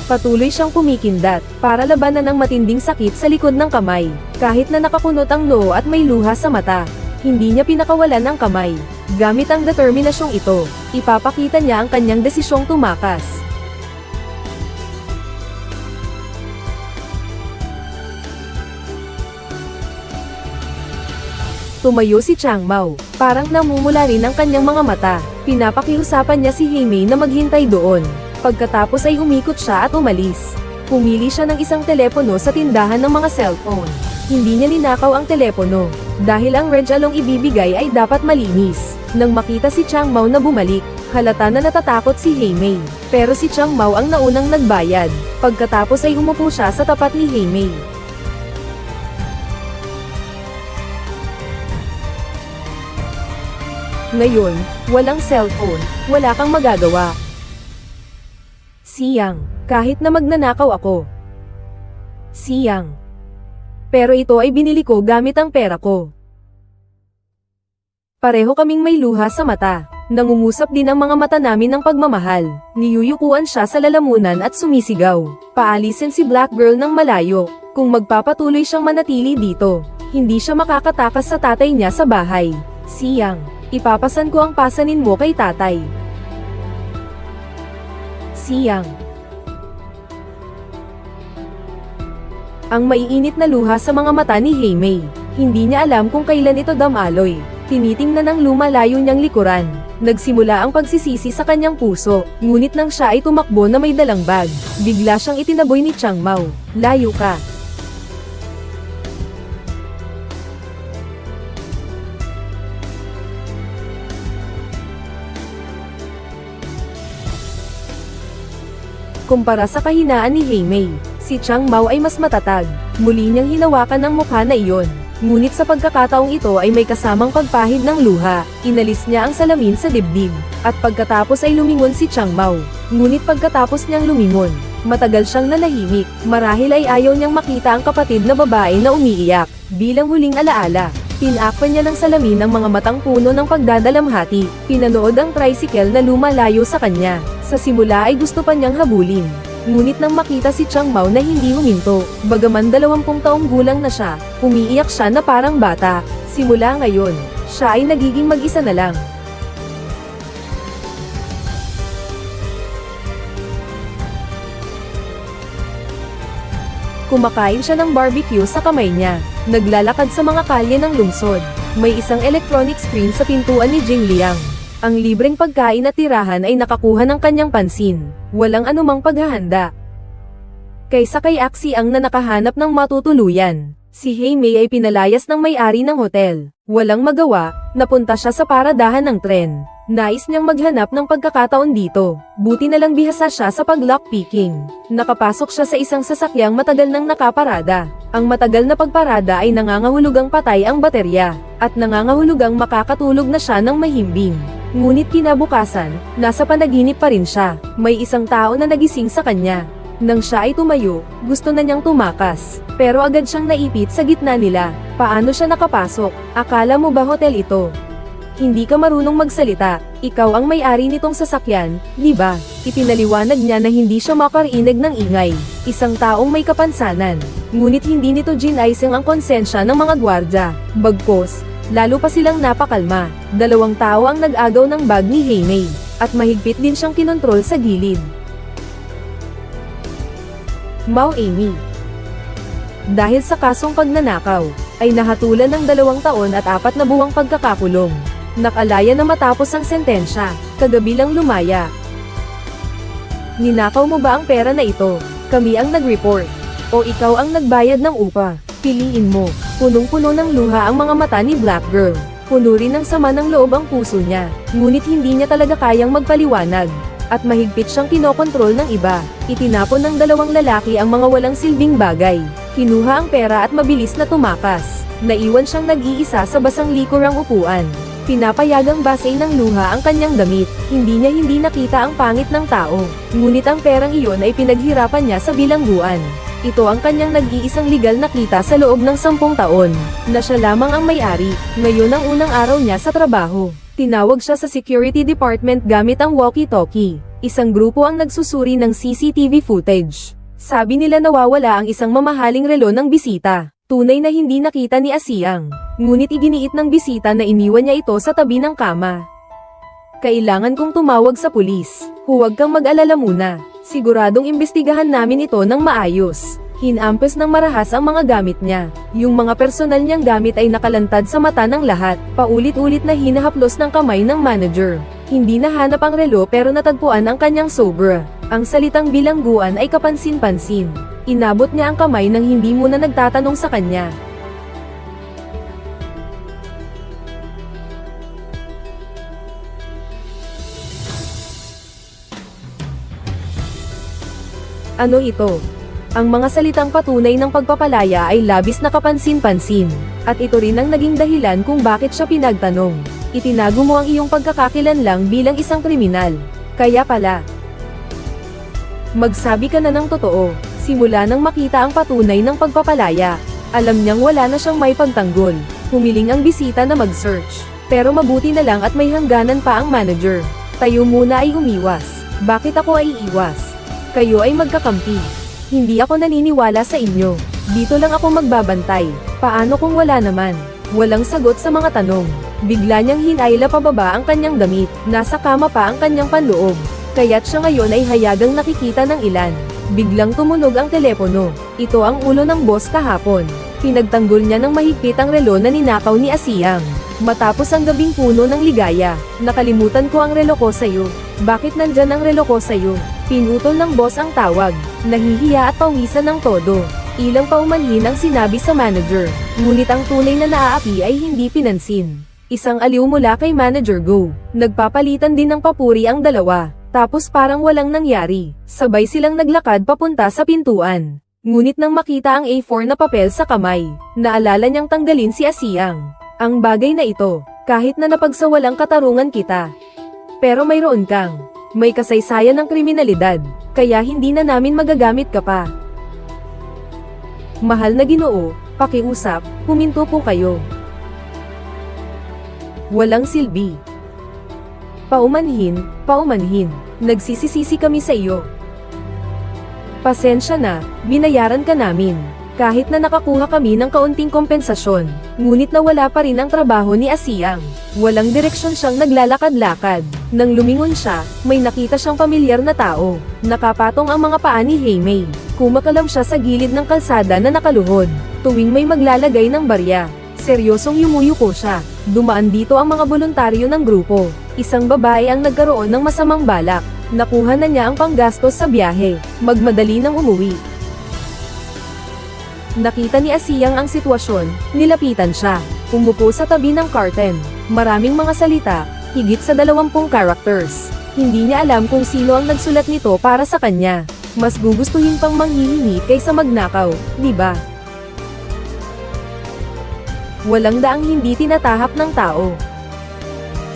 Patuloy siyang kumikindat, para labanan ang matinding sakit sa likod ng kamay. Kahit na nakakunot ang noo at may luha sa mata, hindi niya pinakawalan ang kamay. Gamit ang determinasyong ito, ipapakita niya ang kanyang desisyong tumakas. Tumayo si Chang Mao, parang namumula rin ang kanyang mga mata. Pinapakiusapan niya si Haimei na maghintay doon. Pagkatapos ay umikot siya at umalis. Pumili siya ng isang telepono sa tindahan ng mga cellphone. Hindi niya ninakaw ang telepono, dahil ang regalong ibibigay ay dapat malinis. Nang makita si Chang Mao na bumalik, halata na natatakot si Haimei. Pero si Chang Mao ang naunang nagbayad. Pagkatapos ay umupo siya sa tapat ni Haimei. Ngayon, walang cellphone, wala kang magagawa. Siyang, kahit na magnanakaw ako. Siyang. Pero ito ay binili ko gamit ang pera ko. Pareho kaming may luha sa mata. Nangungusap din ang mga mata namin ng pagmamahal. Niyuyukuan siya sa lalamunan at sumisigaw. Paalisin si Black Girl ng malayo, kung magpapatuloy siyang manatili dito. Hindi siya makakatakas sa tatay niya sa bahay. Siyang, ipapasan ko ang pasanin mo kay tatay. Siyang. Ang maiinit na luha sa mga mata ni Haimei. Hindi niya alam kung kailan ito damaloy. Tinitingnan ng lumalayo niyang likuran. Nagsimula ang pagsisisi sa kanyang puso, ngunit nang siya ay tumakbo na may dalang bag, bigla siyang itinaboy ni Chang Mao. Layo ka. Kumpara sa kahinaan ni Haimei, si Chang Mao ay mas matatag. Muli niyang hinawakan ang mukha na iyon. Ngunit sa pagkakataong ito ay may kasamang pagpahid ng luha. Inalis niya ang salamin sa dibdib. At pagkatapos ay lumingon si Chang Mao. Ngunit pagkatapos niyang lumingon, matagal siyang nanahimik. Marahil ay ayaw niyang makita ang kapatid na babae na umiiyak. Bilang huling alaala, tinakpan niya ng salamin ang mga matang puno ng pagdadalamhati. Pinanood ang tricycle na lumalayo sa kanya. Sa simula ay gusto pa niyang habulin. Ngunit nang makita si Chang Mao na hindi huminto, bagaman 20 taong gulang na siya, umiiyak siya na parang bata. Simula ngayon, siya ay nagiging mag-isa na lang. Kumakain siya ng barbecue sa kamay niya. Naglalakad sa mga kalye ng lungsod. May isang electronic screen sa pintuan ni Jing Liang. Ang libreng pagkain at tirahan ay nakakuha ng kanyang pansin. Walang anumang paghahanda. Kaysa kay Axie ang na nakahanap ng matutuluyan. Si Haimei ay pinalayas ng may-ari ng hotel. Walang magawa, napunta siya sa paradahan ng tren. Nais niyang maghanap ng pagkakataon dito. Buti na lang bihasa siya sa pag-lockpicking. Nakapasok siya sa isang sasakyang matagal nang nakaparada. Ang matagal na pagparada ay nangangahulugang patay ang baterya, at nangangahulugang makakatulog na siya ng mahimbing. Ngunit kinabukasan, nasa panaginip pa rin siya. May isang tao na nagising sa kanya. Nang siya ay tumayo, gusto na niyang tumakas. Pero agad siyang naipit sa gitna nila. Paano siya nakapasok? Akala mo ba hotel ito? Hindi ka marunong magsalita. Ikaw ang may-ari nitong sasakyan, di ba? Ipinaliwanag niya na hindi siya makarinig ng ingay. Isang taong may kapansanan. Ngunit hindi nito ginaisang ang konsensya ng mga gwardya. Bagkus, lalo pa silang napakalma. 2 tao ang nag-agaw ng bag ni Haimei, at mahigpit din siyang kinontrol sa gilid. Mao Amy. Dahil sa kasong pagnanakaw, ay nahatulan ng 2 taon at 4 na buwang pagkakakulong. Nakalaya na matapos ang sentensya, kagabi lang lumaya. Ninakaw mo ba ang pera na ito? Kami ang nag-report. O ikaw ang nagbayad ng upa? Piliin mo. Punong-puno ng luha ang mga mata ni Black Girl. Puno rin ng sama ng loob ang puso niya, ngunit hindi niya talaga kayang magpaliwanag. At mahigpit siyang kinokontrol ng iba. Itinapon ng 2 lalaki ang mga walang silbing bagay. Kinuha ang pera at mabilis na tumakas. Naiwan siyang nag-iisa sa basang likurang upuan. Pinapayagang basay ng luha ang kanyang damit. Hindi niya hindi nakita ang pangit ng tao. Ngunit ang perang iyon ay pinaghirapan niya sa bilangguan. Ito ang kanyang nag-iisang legal na kita sa loob ng 10 taon, na siya lamang ang may-ari. Ngayon ang unang araw niya sa trabaho. Tinawag siya sa security department gamit ang walkie-talkie. Isang grupo ang nagsusuri ng CCTV footage. Sabi nila nawawala ang isang mamahaling relo ng bisita. Tunay na hindi nakita ni Asiang. Ngunit iginiit ng bisita na iniwan niya ito sa tabi ng kama. Kailangan kong tumawag sa pulis. Huwag kang mag-alala muna. Siguradong imbestigahan namin ito ng maayos. Hinampes ng marahas ang mga gamit niya. Yung mga personal niyang gamit ay nakalantad sa mata ng lahat. Paulit-ulit na hinahaplos ng kamay ng manager. Hindi nahanap ang relo pero natagpuan ang kanyang sobra. Ang salitang bilangguan ay kapansin-pansin. Inabot niya ang kamay nang hindi muna nagtatanong sa kanya. Ano ito? Ang mga salitang patunay ng pagpapalaya ay labis na kapansin-pansin. At ito rin ang naging dahilan kung bakit siya pinagtanong. Itinago mo ang iyong pagkakakilanlang bilang isang kriminal. Kaya pala. Magsabi ka na ng totoo. Simula nang makita ang patunay ng pagpapalaya, alam niyang wala na siyang may pagtanggol. Humiling ang bisita na mag-search. Pero mabuti na lang at may hangganan pa ang manager. Tayo muna ay umiwas. Bakit ako ay iiwas? Kayo ay magkakampi. Hindi ako naniniwala sa inyo. Dito lang ako magbabantay. Paano kung wala naman? Walang sagot sa mga tanong. Bigla niyang hinayla pababa ang kanyang damit. Nasa kama pa ang kanyang panloob. Kaya't siya ngayon ay hayagang nakikita ng ilan. Biglang tumunog ang telepono. Ito ang ulo ng boss kahapon. Pinagtanggol niya ng mahigpit ang relo na ninakaw ni Asiyang. Matapos ang gabing puno ng ligaya, nakalimutan ko ang relo ko sa'yo. Bakit nandyan ang relo ko sa'yo? Pinutol ng boss ang tawag. Nahihiya at pawisan ng todo. Ilang paumanhin ang sinabi sa manager. Ngunit ang tunay na naaapi ay hindi pinansin. Isang aliw mula kay Manager Go. Nagpapalitan din ng papuri ang dalawa. Tapos parang walang nangyari. Sabay silang naglakad papunta sa pintuan. Ngunit nang makita ang A4 na papel sa kamay, naalala niyang tanggalin si Asiyang. Ang bagay na ito, kahit na napagsawalang katarungan kita. Pero mayroon kang, may kasaysayan ng kriminalidad, kaya hindi na namin magagamit ka pa. Mahal na Ginoo, pakiusap, huminto po kayo. Walang silbi. Paumanhin, nagsisisisi kami sa iyo. Pasensya na, binayaran ka namin. Kahit na nakakuha kami ng kaunting kompensasyon, ngunit nawala pa rin ang trabaho ni Asiyang. Walang direksyon siyang naglalakad-lakad. Nang lumingon siya, may nakita siyang pamilyar na tao. Nakapatong ang mga paa ni Haimei. Kumakalam siya sa gilid ng kalsada na nakaluhod. Tuwing may maglalagay ng barya, seryosong yumuyuko siya. Dumaan dito ang mga voluntaryo ng grupo. Isang babae ang nagkaroon ng masamang balak. Nakuha na niya ang panggastos sa biyahe. Magmadali nang umuwi. Nakita ni Asiyang ang sitwasyon, nilapitan siya. Umupo sa tabi ng curtain. Maraming mga salita, higit sa 20 characters. Hindi niya alam kung sino ang nagsulat nito para sa kanya. Mas gugustuhin pang manghihingi kaysa magnakaw, di ba? Walang daang hindi tinatahak ng tao.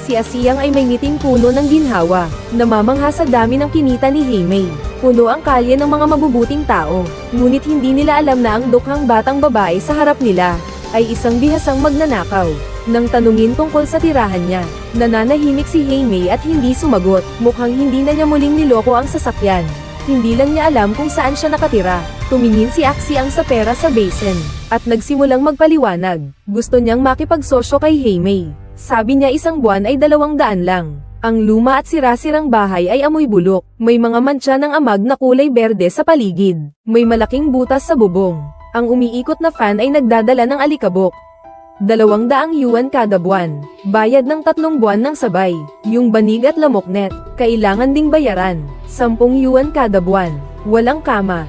Si Asiyang ay may ngiting puno ng ginhawa, namamangha sa dami ng kinita ni Haimei. Puno ang kalye ng mga mabubuting tao, ngunit hindi nila alam na ang dukhang batang babae sa harap nila, ay isang bihasang magnanakaw. Nang tanungin tungkol sa tirahan niya, nananahimik si Haimei at hindi sumagot, mukhang hindi na niya muling niloko ang sasakyan. Hindi lang niya alam kung saan siya nakatira. Tumingin si Asiyang sa pera sa basin, at nagsimulang magpaliwanag. Gusto niyang makipagsosyo kay Haimei. Sabi niya 1 buwan ay 200 lang. Ang luma at sirasirang bahay ay amoy bulok. May mga mantsa ng amag na kulay berde sa paligid. May malaking butas sa bubong. Ang umiikot na fan ay nagdadala ng alikabok. 200 yuan kada buwan. Bayad ng 3 buwan ng sabay. Yung banig at lamoknet, kailangan ding bayaran. 10 yuan kada buwan. Walang kama.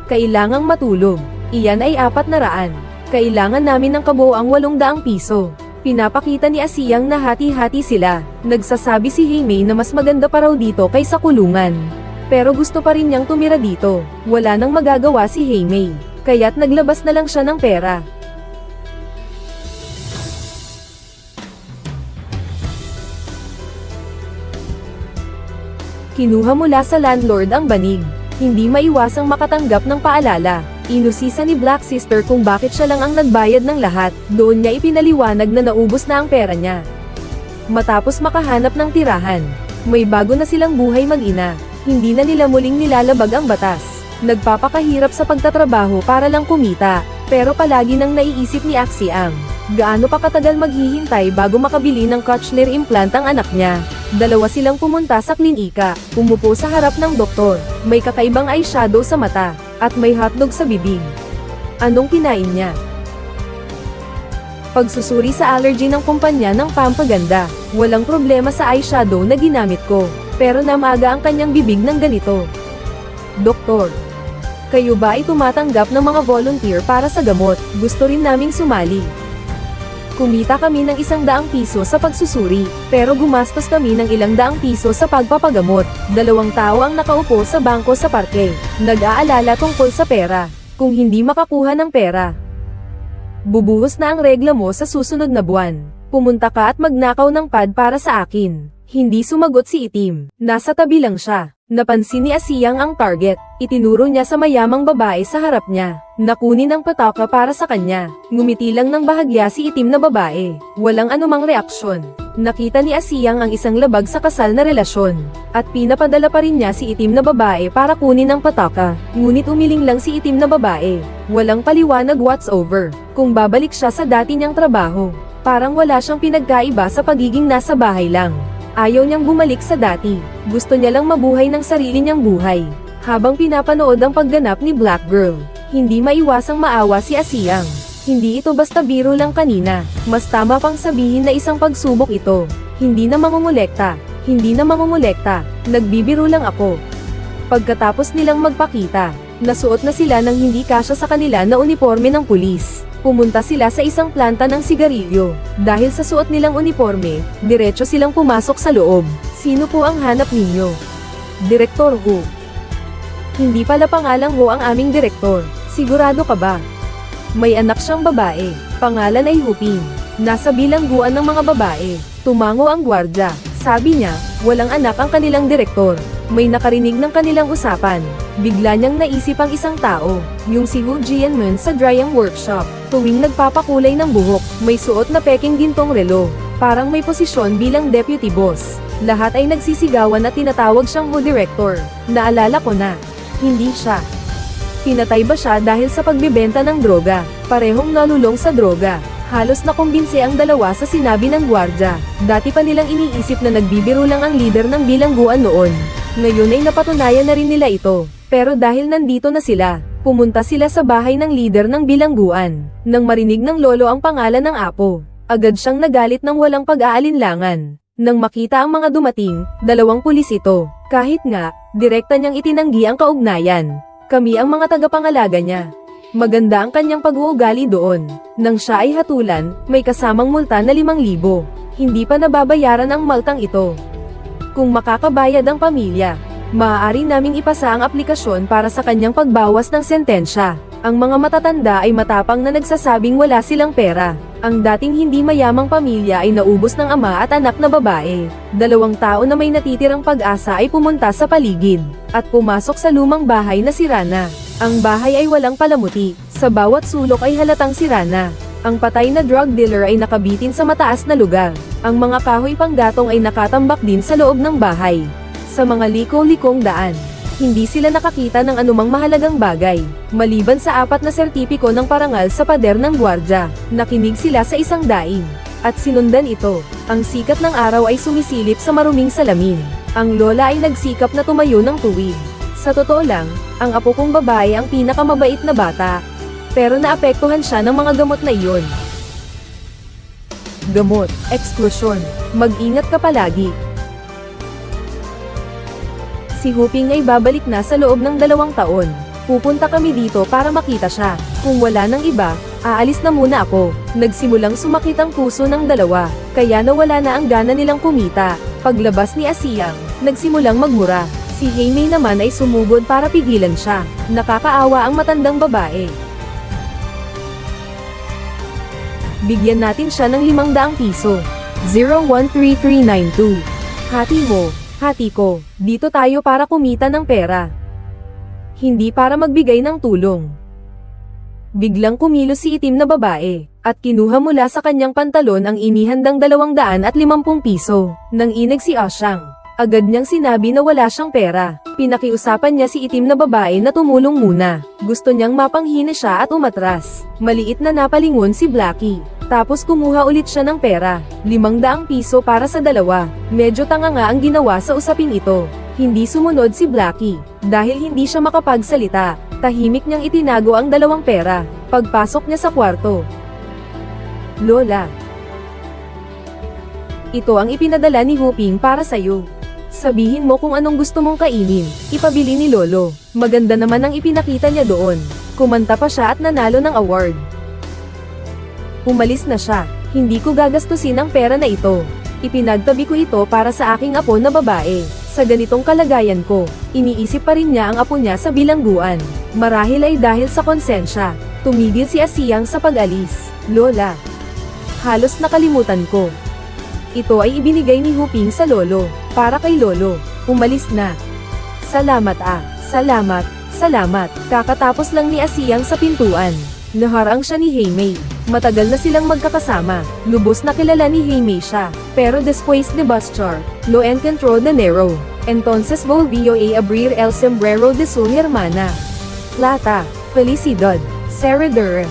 Kailangang matulog. Iyan ay 400. Kailangan namin ng kabuoang 800 piso. Pinapakita ni Asiyang na hati-hati sila. Nagsasabi si Haimei na mas maganda pa raw dito kaysa kulungan. Pero gusto pa rin niyang tumira dito. Wala nang magagawa si Haimei. Kaya't naglabas na lang siya ng pera. Kinuha mula sa landlord ang banig. Hindi maiwasang makatanggap ng paalala. Inusisa ni Black Sister kung bakit siya lang ang nagbayad ng lahat. Doon niya ipinaliwanag na naubos na ang pera niya. Matapos makahanap ng tirahan, may bago na silang buhay mag-ina. Hindi na nila muling nilalabag ang batas. Nagpapakahirap sa pagtatrabaho para lang kumita. Pero palagi nang naiisip ni Asiyang, gaano pa katagal maghihintay bago makabili ng cochlear implant ang anak niya. Dalawa silang pumunta sa klinika. Umupo sa harap ng doktor. May kakaibang eyeshadow sa mata. At may hotdog sa bibig. Anong kinain niya? Pagsusuri sa allergy ng kumpanya ng pampaganda. Walang problema sa eyeshadow na ginamit ko. Pero namaga ang kanyang bibig ng ganito. Doktor, kayo ba ay tumatanggap ng mga volunteer para sa gamot? Gusto rin naming sumali. Kumita kami ng 100 piso sa pagsusuri, pero gumastos kami ng 200 piso sa pagpapagamot. 2 tao ang nakaupo sa bangko sa parke, nag-aalala tungkol sa pera. Kung hindi makakuha ng pera, bubuhos na ang regla mo sa susunod na buwan. Pumunta ka at magnakaw ng pad para sa akin. Hindi sumagot si Itim. Nasa tabi lang siya. Napansin ni Asiyang ang target. Itinuro niya sa mayamang babae sa harap niya. Nakunin ang pataka para sa kanya. Ngumiti lang ng bahagya si itim na babae. Walang anumang reaksyon. Nakita ni Asiyang ang isang labag sa kasal na relasyon. At pinapadala pa rin niya si itim na babae para kunin ang pataka. Ngunit umiling lang si itim na babae. Walang paliwanag whatsoever kung babalik siya sa dati niyang trabaho. Parang wala siyang pinagkaiba sa pagiging nasa bahay lang. Ayaw niyang bumalik sa dati. Gusto niya lang mabuhay ng sarili niyang buhay. Habang pinapanood ang pagganap ni Black Girl, hindi maiwasang maawa si Asiyang. Hindi ito basta biro lang kanina. Mas tama pang sabihin na isang pagsubok ito. Hindi na mangungulekta. Hindi na mangungulekta. Nagbibiro lang ako. Pagkatapos nilang magpakita, nasuot na sila ng hindi kasya sa kanila na uniforme ng pulis. Pumunta sila sa isang planta ng sigarilyo. Dahil sa suot nilang uniforme, diretso silang pumasok sa loob. Sino po ang hanap ninyo? Direktor Hu. Hindi pala pangalang Ho ang aming direktor. Sigurado ka ba? May anak siyang babae. Pangalan ay Huping. Nasa bilangguan ng mga babae. Tumango ang gwardya. Sabi niya, walang anak ang kanilang direktor. May nakarinig ng kanilang usapan. Bigla niyang naisip ang isang tao. Yung si Hu Jianmen sa drying workshop. Tuwing nagpapakulay ng buhok, may suot na peking gintong relo. Parang may posisyon bilang deputy boss. Lahat ay nagsisigawan at tinatawag siyang Hu Director. Naalala ko na. Hindi siya. Pinatay ba siya dahil sa pagbibenta ng droga? Parehong nalulong sa droga. Halos nakumbinse ang dalawa sa sinabi ng gwardya. Dati pa nilang iniisip na nagbibiro lang ang leader ng bilangguan noon. Ngayon ay napatunayan na rin nila ito. Pero dahil nandito na sila, pumunta sila sa bahay ng leader ng bilangguan. Nang marinig ng lolo ang pangalan ng apo, agad siyang nagalit ng walang pag-aalinlangan. Nang makita ang mga dumating, 2 pulis ito. Kahit nga, direkta niyang itinanggi ang kaugnayan. Kami ang mga tagapangalaga niya. Maganda ang kanyang pag-uugali doon. Nang siya ay hatulan, may kasamang multa na 5,000. Hindi pa nababayaran ang multang ito. Kung makakabayad ang pamilya, maaari naming ipasa ang aplikasyon para sa kanyang pagbawas ng sentensya. Ang mga matatanda ay matapang na nagsasabing wala silang pera. Ang dating hindi mayamang pamilya ay naubos ng ama at anak na babae. 2 tao na may natitirang pag-asa ay pumunta sa paligid, at pumasok sa lumang bahay na sira na. Ang bahay ay walang palamuti, sa bawat sulok ay halatang sira na. Ang patay na drug dealer ay nakabitin sa mataas na lugar. Ang mga kahoy panggatong ay nakatambak din sa loob ng bahay. Sa mga liko-likong daan, hindi sila nakakita ng anumang mahalagang bagay, maliban sa 4 na sertipiko ng parangal sa pader ng gwardya. Nakinig sila sa isang daing, at sinundan ito. Ang sikat ng araw ay sumisilip sa maruming salamin. Ang lola ay nagsikap na tumayo ng tuwid. Sa totoo lang, ang apo kong babae ang pinakamabait na bata. Pero naapektuhan siya ng mga gamot na iyon. Gamot, eksklusyon, mag-ingat ka palagi. Si Huping ay babalik na sa loob ng 2 taon. Pupunta kami dito para makita siya. Kung wala nang iba, aalis na muna ako. Nagsimulang sumakit ang puso ng dalawa, kaya nawala na ang gana nilang kumita. Paglabas ni Asiyang, nagsimulang magmura. Si Haimei naman ay sumugod para pigilan siya. Nakakaawa ang matandang babae. Bigyan natin siya ng 500 piso. 013392. Hati mo. Hati ko, dito tayo para kumita ng pera. Hindi para magbigay ng tulong. Biglang kumilos si itim na babae, at kinuha mula sa kanyang pantalon ang inihandang 250 piso. Nang inag si Asyang, agad niyang sinabi na wala siyang pera. Pinakiusapan niya si itim na babae na tumulong muna. Gusto niyang mapanghina siya at umatras. Maliit na napalingon si Blackie. Tapos kumuha ulit siya ng pera, 500 piso para sa dalawa. Medyo tanga nga ang ginawa sa usaping ito. Hindi sumunod si Blackie, dahil hindi siya makapagsalita. Tahimik niyang itinago ang 2 pera. Pagpasok niya sa kwarto. Lola. Ito ang ipinadala ni Huping para sa'yo. Sabihin mo kung anong gusto mong kainin, ipabili ni Lolo. Maganda naman ang ipinakita niya doon. Kumanta pa siya at nanalo ng award. Umalis na siya. Hindi ko gagastusin ang pera na ito. Ipinagtabi ko ito para sa aking apo na babae. Sa ganitong kalagayan ko, iniisip pa rin niya ang apo niya sa bilangguan. Marahil ay dahil sa konsensya. Tumigil si Asiyang sa pag-alis. Lola. Halos nakalimutan ko. Ito ay ibinigay ni Huping sa lolo. Para kay lolo. Umalis na. Salamat. Salamat. Kakatapos lang ni Asiyang sa pintuan. Naharang siya ni Haimei. Matagal na silang magkakasama. Lubos na kilala ni Haimei siya. Pero después de buscar, lo encontró de Nero. Entonces volvió a abrir el sombrero de su hermana. Plata. Felicidad. Seredura.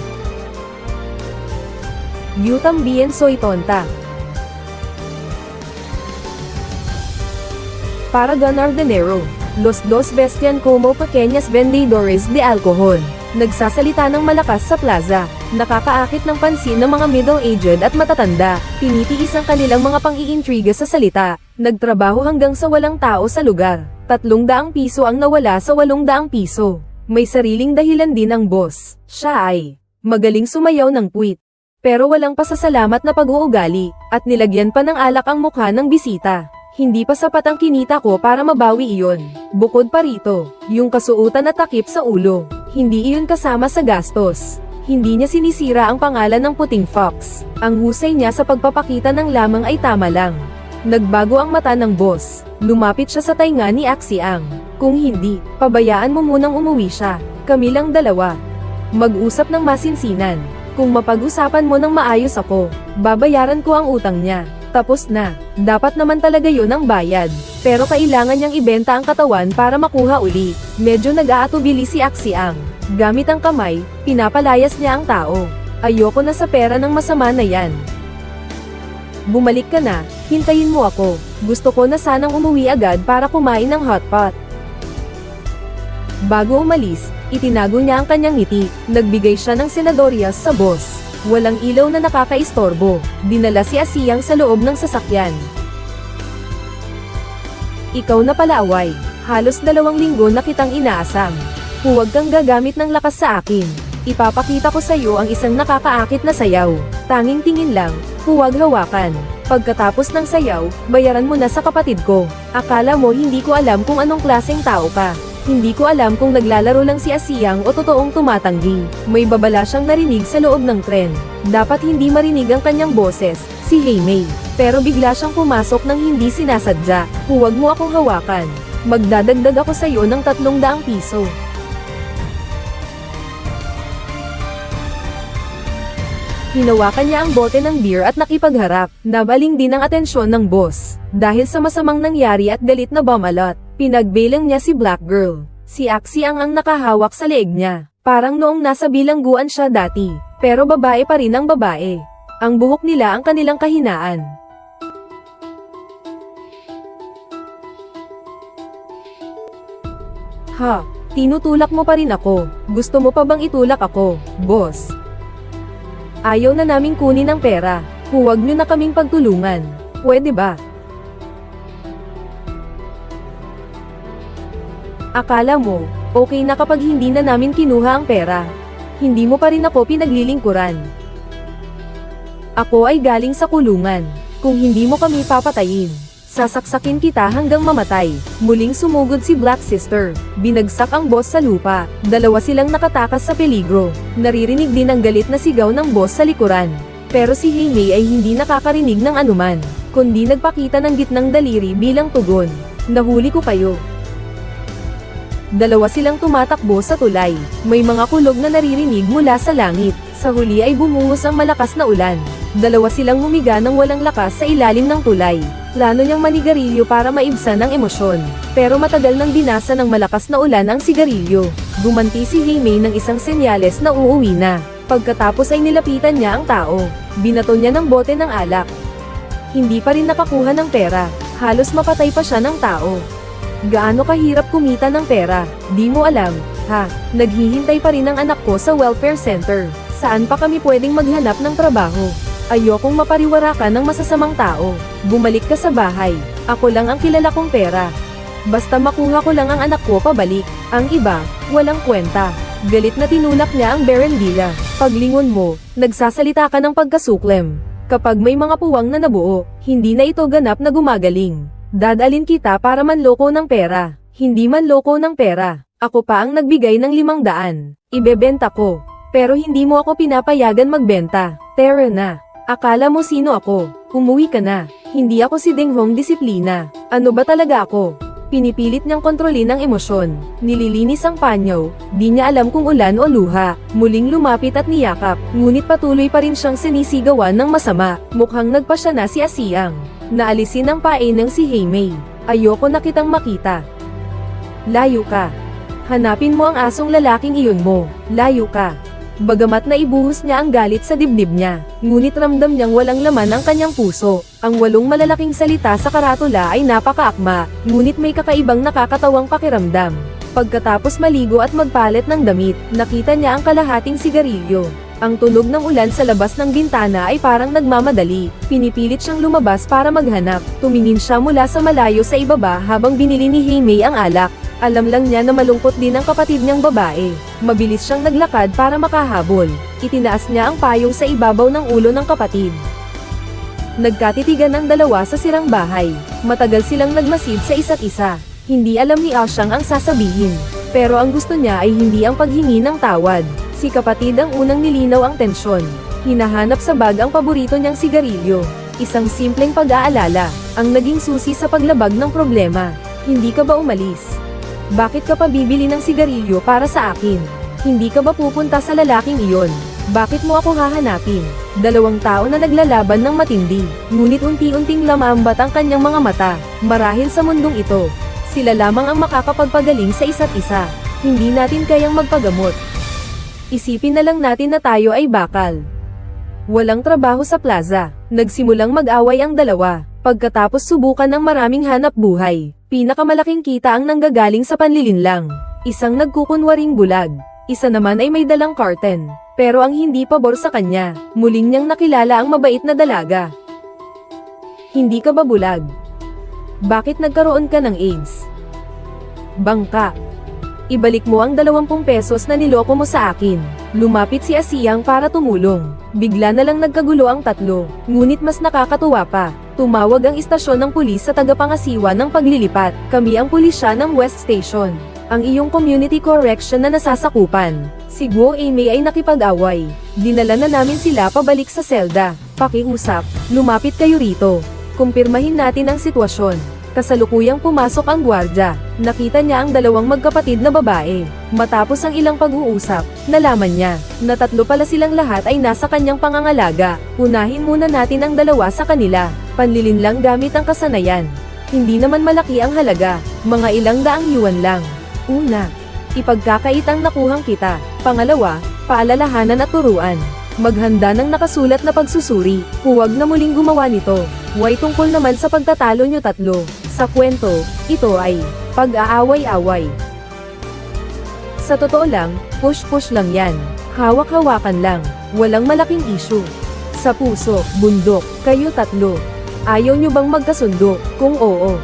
Yo también soy tonta. Para ganar dinero, los dos vestían como pequeñas vendedores de alcohol. Nagsasalita ng malakas sa plaza, nakakaakit ng pansin ng mga middle-aged at matatanda, tinitiis ang kanilang mga pang-iintriga sa salita, nagtrabaho hanggang sa walang tao sa lugar. 300 piso ang nawala sa 800 piso. May sariling dahilan din ang boss. Siya ay magaling sumayaw ng puwit. Pero walang pasasalamat na pag-uugali, at nilagyan pa ng alak ang mukha ng bisita. Hindi pa sapat ang kinita ko para mabawi iyon. Bukod pa rito, yung kasuotan at takip sa ulo, hindi iyon kasama sa gastos. Hindi niya sinisira ang pangalan ng puting fox. Ang husay niya sa pagpapakita ng lamang ay tama lang. Nagbago ang mata ng boss. Lumapit siya sa tainga ni Axiang. Kung hindi, pabayaan mo munang umuwi siya. Kami lang dalawa. Mag-usap ng masinsinan. Kung mapag-usapan mo ng maayos ako, babayaran ko ang utang niya. Tapos na. Dapat naman talaga yun ang bayad. Pero kailangan niyang ibenta ang katawan para makuha uli. Medyo nag-aatubili si Axiang. Gamit ang kamay, pinapalayas niya ang tao. Ayoko na sa pera ng masama na yan. Bumalik ka na, hintayin mo ako. Gusto ko na sanang umuwi agad para kumain ng hotpot. Bago umalis, itinago niya ang kanyang ngiti. Nagbigay siya ng senadoryas sa boss. Walang ilaw na nakakaistorbo. Dinala si Asiyang sa loob ng sasakyan. Ikaw na pala away. Halos 2 linggo na kitang inaasam. Huwag kang gagamit ng lakas sa akin. Ipapakita ko sa iyo ang isang nakakaakit na sayaw. Tanging tingin lang, huwag hawakan. Pagkatapos ng sayaw, bayaran mo na sa kapatid ko. Akala mo hindi ko alam kung anong klaseng tao ka. Hindi ko alam kung naglalaro lang si Asiyang o totoong tumatanggi. May babala siyang narinig sa loob ng tren. Dapat hindi marinig ang kanyang boses, si Haimei. Pero bigla siyang pumasok nang hindi sinasadya. Huwag mo akong hawakan. Magdadagdag ako sa iyo ng 300 piso. Hinawakan niya ang bote ng beer at nakipagharap. Nabaling din ang atensyon ng boss. Dahil sa masamang nangyari at galit na bumalot, pinagbilang niya si Black Girl. Si Axiang ang nakahawak sa leeg niya. Parang noong nasa bilangguan siya dati. Pero babae pa rin ang babae. Ang buhok nila ang kanilang kahinaan. Ha? Tinutulak mo pa rin ako. Gusto mo pa bang itulak ako, boss? Ayaw na naming kunin ang pera. Huwag nyo na kaming pagtulungan. Pwede ba? Akala mo, okay na kapag hindi na namin kinuha ang pera. Hindi mo pa rin ako pinaglilingkuran. Ako ay galing sa kulungan. Kung hindi mo kami papatayin, sasaksakin kita hanggang mamatay. Muling sumugod si Black Sister. Binagsak ang boss sa lupa. 2 silang nakatakas sa peligro. Naririnig din ang galit na sigaw ng boss sa likuran. Pero si Haimei ay hindi nakakarinig ng anuman, kundi nagpakita ng gitnang daliri bilang tugon. Nahuli ko kayo. 2 silang tumatakbo sa tulay. May mga kulog na naririnig mula sa langit. Sa huli ay bumuhos ang malakas na ulan. 2 silang humiga ng walang lakas sa ilalim ng tulay. Plano niyang manigarilyo para maibsan ang emosyon. Pero matagal nang binasa ng malakas na ulan ang sigarilyo. Gumanti si Haimei ng isang senyales na uuwi na. Pagkatapos ay nilapitan niya ang tao. Binato niya ng bote ng alak. Hindi pa rin nakakuha ng pera. Halos mapatay pa siya ng tao. Gaano kahirap kumita ng pera, di mo alam, ha? Naghihintay pa rin ang anak ko sa welfare center. Saan pa kami pwedeng maghanap ng trabaho? Ayokong mapariwara ka ng masasamang tao. Bumalik ka sa bahay. Ako lang ang kilala kong pera. Basta makuha ko lang ang anak ko pabalik. Ang iba, walang kwenta. Galit na tinulak niya ang berendila. Paglingon mo, nagsasalita ka ng pagkasuklem. Kapag may mga puwang na nabuo, hindi na ito ganap na gumagaling. Dadalin kita para manloko ng pera. Hindi manloko ng pera. Ako pa ang nagbigay ng 500. Ibebenta ko. Pero hindi mo ako pinapayagan magbenta. Tara na. Akala mo sino ako? Umuwi ka na. Hindi ako si Denghong Disiplina. Ano ba talaga ako? Pinipilit niyang kontrolin ang emosyon. Nililinis ang panyo, di niya alam kung ulan o luha. Muling lumapit at niyakap, ngunit patuloy pa rin siyang sinisigawan ng masama. Mukhang nagpasya na si Asiyang. Naalisin ang pae ng si Haimei. Ayoko na kitang makita. Layo ka. Hanapin mo ang asong lalaking iyon mo. Layo ka. Bagamat naibuhos niya ang galit sa dibdib niya, ngunit ramdam niyang walang laman ang kanyang puso. Ang 8 malalaking salita sa karatula ay napakaakma, ngunit may kakaibang nakakatawang pakiramdam. Pagkatapos maligo at magpalit ng damit, nakita niya ang kalahating sigarilyo. Ang tunog ng ulan sa labas ng bintana ay parang nagmamadali. Pinipilit siyang lumabas para maghanap. Tumingin siya mula sa malayo sa ibaba habang binili ni Haimei ang alak. Alam lang niya na malungkot din ang kapatid niyang babae. Mabilis siyang naglakad para makahabol. Itinaas niya ang payong sa ibabaw ng ulo ng kapatid. Nagkatitigan ang dalawa sa sirang bahay. Matagal silang nagmasid sa isa't isa. Hindi alam ni Asyang ang sasabihin. Pero ang gusto niya ay hindi ang paghingi ng tawad. Si kapatid ang unang nilinaw ang tensyon. Hinahanap sa bag ang paborito niyang sigarilyo. Isang simpleng pag-aalala, ang naging susi sa paglabag ng problema. Hindi ka ba umalis? Bakit ka pa bibili ng sigarilyo para sa akin? Hindi ka ba pupunta sa lalaking iyon? Bakit mo ako hahanapin? 2 tao na naglalaban ng matindi, ngunit unti-unting lamaambat ang kanyang mga mata. Marahil sa mundong ito, sila lamang ang makakapagpagaling sa isa't isa. Hindi natin kayang magpagamot. Isipin na lang natin na tayo ay bakal. Walang trabaho sa plaza. Nagsimulang mag-away ang dalawa. Pagkatapos subukan ng maraming hanap buhay, pinakamalaking kita ang nanggagaling sa panlilinlang. Isang nagkukunwaring bulag, isa naman ay may dalang curtain. Pero ang hindi pabor sa kanya, muling niyang nakilala ang mabait na dalaga. Hindi ka ba bulag? Bakit nagkaroon ka ng AIDS? Bangka. Ibalik mo ang 20 pesos na niloko mo sa akin. Lumapit si Asiyang para tumulong. Bigla na lang nagkagulo ang tatlo, ngunit mas nakakatuwa pa. Tumawag ang istasyon ng pulis sa tagapangasiwa ng paglilipat. Kami ang pulisya ng West Station. Ang iyong community correction na nasasakupan. Si Guo Aimei ay nakipag-away. Dinala na namin sila pabalik sa selda. Pakiusap, lumapit kayo rito. Kumpirmahin natin ang sitwasyon. Kasalukuyang pumasok ang gwardya. Nakita niya ang 2 magkapatid na babae. Matapos ang ilang pag-uusap, nalaman niya na 3 pala silang lahat ay nasa kanyang pangangalaga. Unahin muna natin ang 2 sa kanila. Panlilin lang gamit ang kasanayan. Hindi naman malaki ang halaga, mga ilang daang yuan lang. Una, ipagkakait ang nakuhang kita. Pangalawa, paalalahanan at turuan. Maghanda ng nakasulat na pagsusuri. Huwag na muling gumawa nito. Way tungkol naman sa pagtatalo nyo 3. Sa kwento, ito ay pag-aaway-away. Sa totoo lang, push-push lang yan. Hawak-hawakan lang. Walang malaking issue. Sa puso, bundok, kayo 3. Ayaw nyo bang magkasundo? Kung oo,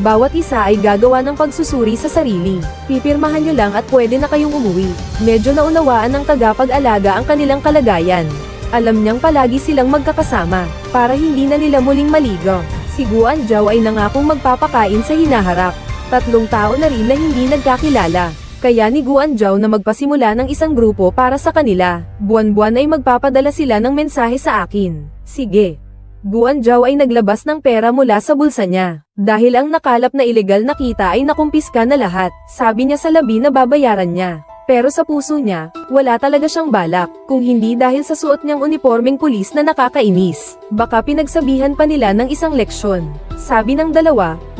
bawat isa ay gagawa ng pagsusuri sa sarili. Pipirmahan nyo lang at pwede na kayong umuwi. Medyo naunawaan ng tagapag-alaga ang kanilang kalagayan. Alam niyang palagi silang magkakasama, para hindi na nila muling maligaw. Si Guan Zhao ay nangakong magpapakain sa hinaharap. 3 tao na rin na hindi nagkakilala. Kaya ni Guan Zhao na magpasimula ng isang grupo para sa kanila. Buwan-buwan ay magpapadala sila ng mensahe sa akin. Sige. Guan Zhao ay naglabas ng pera mula sa bulsa niya. Dahil ang nakalap na ilegal na kita ay nakumpiska na lahat, sabi niya sa labi na babayaran niya. Pero sa puso niya, wala talaga siyang balak, kung hindi dahil sa suot niyang unipormeng pulis na nakakainis. Baka pinagsabihan pa nila ng isang leksyon. Sabi ng 2,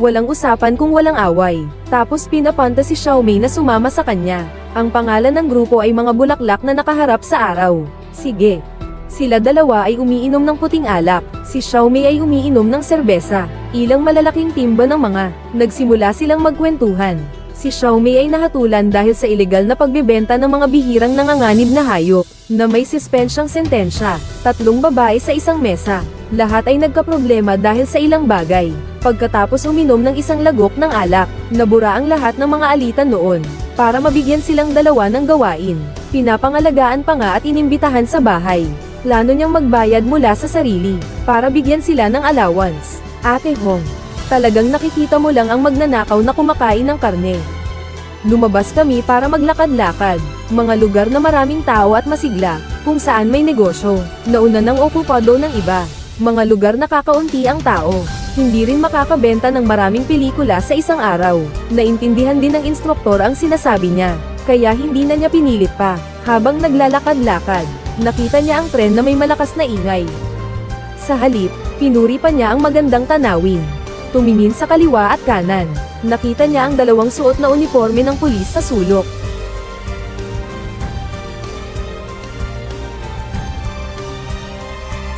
walang usapan kung walang away. Tapos pinapanta si Xiaomei na sumama sa kanya. Ang pangalan ng grupo ay mga bulaklak na nakaharap sa araw. Sige. Sila 2 ay umiinom ng puting alak. Si Xiaomei ay umiinom ng serbesa. Ilang malalaking timba ng mga. Nagsimula silang magkwentuhan. Si Xiaomei ay nahatulan dahil sa ilegal na pagbebenta ng mga bihirang nanganganib na hayop, na may suspensyang sentensya. 3 babae sa isang mesa. Lahat ay nagkaproblema dahil sa ilang bagay. Pagkatapos uminom ng isang lagok ng alak, nabura ang lahat ng mga alitan noon. Para mabigyan silang 2 ng gawain. Pinapangalagaan pa nga at inimbitahan sa bahay. Plano niyang magbayad mula sa sarili, para bigyan sila ng allowance. Ate Hong, talagang nakikita mo lang ang magnanakaw na kumakain ng karne. Lumabas kami para maglakad-lakad, mga lugar na maraming tao at masigla, kung saan may negosyo, nauna ng okupado ng iba, mga lugar na kakaunti ang tao. Hindi rin makakabenta ng maraming pelikula sa isang araw. Naintindihan din ng instruktor ang sinasabi niya, kaya hindi na niya pinilit pa. Habang naglalakad-lakad, nakita niya ang tren na may malakas na ingay. Sa halip, pinuri pa niya ang magandang tanawin. Tumingin sa kaliwa at kanan. Nakita niya ang dalawang suot na uniforme ng pulis sa sulok.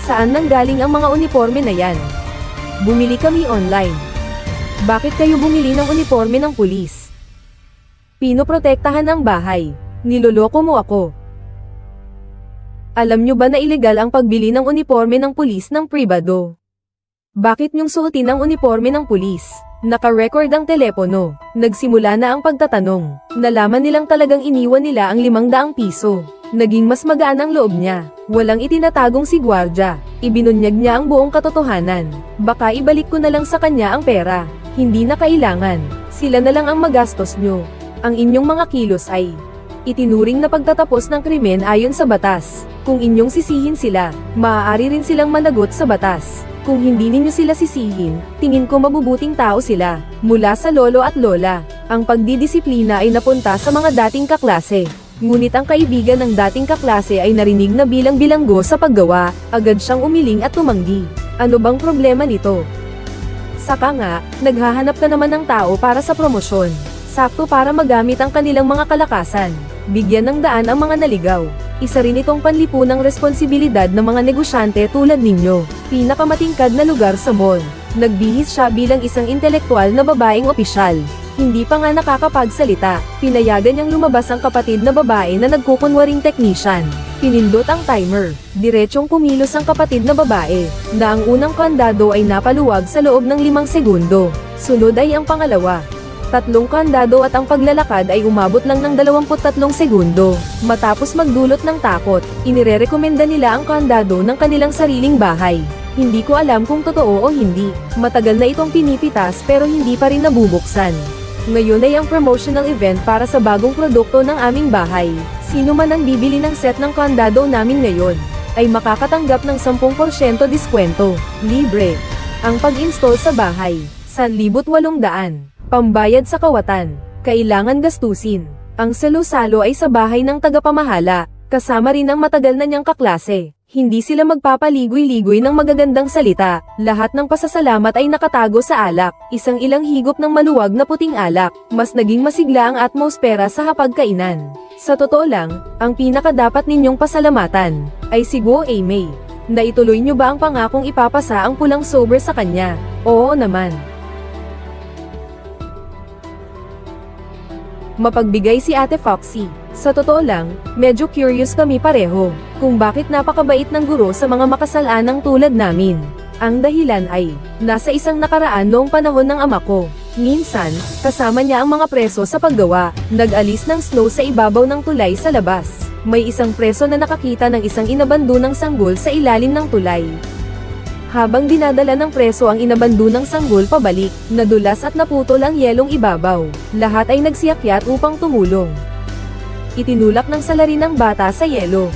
Saan nanggaling ang mga uniforme na yan? Bumili kami online. Bakit kayo bumili ng uniforme ng pulis? Pinoprotektahan ang bahay. Niloloko mo ako. Alam nyo ba na ilegal ang pagbili ng uniforme ng pulis ng pribado? Bakit nyong suotin ang uniforme ng pulis? Naka-record ang telepono. Nagsimula na ang pagtatanong. Nalaman nilang talagang iniwan nila ang 500 piso. Naging mas magaan ang loob niya. Walang itinatagong si gwardya. Ibinunyag niya ang buong katotohanan. Baka ibalik ko na lang sa kanya ang pera. Hindi na kailangan. Sila na lang ang magastos nyo. Ang inyong mga kilos ay itinuring na pagtatapos ng krimen ayon sa batas. Kung inyong sisihin sila, maaari rin silang managot sa batas. Kung hindi ninyo sila sisihin, tingin ko mabubuting tao sila. Mula sa lolo at lola, ang pagdidisiplina ay napunta sa mga dating kaklase. Ngunit ang kaibigan ng dating kaklase ay narinig na bilang bilanggo sa paggawa, agad siyang umiling at tumanggi. Ano bang problema nito? Saka nga, naghahanap ka naman ng tao para sa promosyon. Sakto para magamit ang kanilang mga kalakasan. Bigyan ng daan ang mga naligaw. Isa rin itong panlipunang responsibilidad ng mga negosyante tulad ninyo. Pinakamatingkad na lugar sa mall. Nagbihis siya bilang isang intelektual na babaeng opisyal. Hindi pa nga nakakapagsalita, pinayagan niyang lumabas ang kapatid na babae na nagkukunwaring technician. Pinindot ang timer. Diretsong kumilos ang kapatid na babae, na ang unang kandado ay napaluwag sa loob ng 5 segundo. Sunod ay ang pangalawa. 3 kandado at ang paglalakad ay umabot lang ng 23 segundo. Matapos magdulot ng takot, inirerekomenda nila ang kandado ng kanilang sariling bahay. Hindi ko alam kung totoo o hindi. Matagal na itong pinipitas pero hindi pa rin nabubuksan. Ngayon ay ang promotional event para sa bagong produkto ng aming bahay. Sino man ang bibili ng set ng kandado namin ngayon, ay makakatanggap ng 10% diskwento. Libre. Ang pag-install sa bahay, 1,800. Pambayad sa kawatan. Kailangan gastusin. Ang salo-salo ay sa bahay ng tagapamahala, kasama rin ang matagal na niyang kaklase. Hindi sila magpapaligoy-ligoy ng magagandang salita. Lahat ng pasasalamat ay nakatago sa alak. Isang ilang higop ng maluwag na puting alak. Mas naging masigla ang atmosfera sa hapagkainan. Sa totoo lang, ang pinakadapat ninyong pasalamatan ay si Guo Aimei. Naituloy nyo ba ang pangakong ipapasa ang pulang sober sa kanya? Oo naman. Mapagbigay si Ate Foxy. Sa totoo lang, medyo curious kami pareho, kung bakit napakabait ng guro sa mga makasalanang tulad namin. Ang dahilan ay, nasa isang nakaraan noong panahon ng ama ko. Minsan, kasama niya ang mga preso sa paggawa, nag-alis ng snow sa ibabaw ng tulay sa labas. May isang preso na nakakita ng isang inabandunang sanggol sa ilalim ng tulay. Habang dinadala ng preso ang inabandunang sanggol pabalik, nadulas at naputol ang yelong ibabaw. Lahat ay nagsiakyat upang tumulong. Itinulak ng salarin ng bata sa yelo.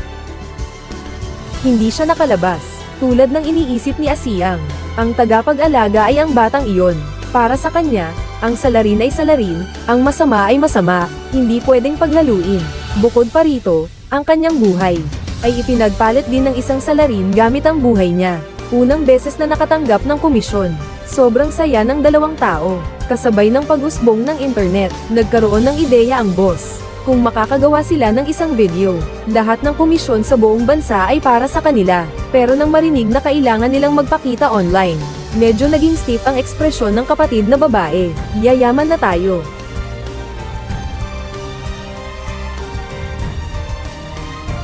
Hindi siya nakalabas, tulad ng iniisip ni Asiyang. Ang tagapag-alaga ay ang batang iyon. Para sa kanya, ang salarin ay salarin, ang masama ay masama, hindi pwedeng paglaluin. Bukod pa rito, ang kanyang buhay ay ipinagpalit din ng isang salarin gamit ang buhay niya. Unang beses na nakatanggap ng komisyon. Sobrang saya ng 2 tao. Kasabay ng pag-usbong ng internet, nagkaroon ng ideya ang boss. Kung makakagawa sila ng isang video, lahat ng komisyon sa buong bansa ay para sa kanila. Pero nang marinig na kailangan nilang magpakita online, medyo naging stiff ang ekspresyon ng kapatid na babae. Yayaman na tayo.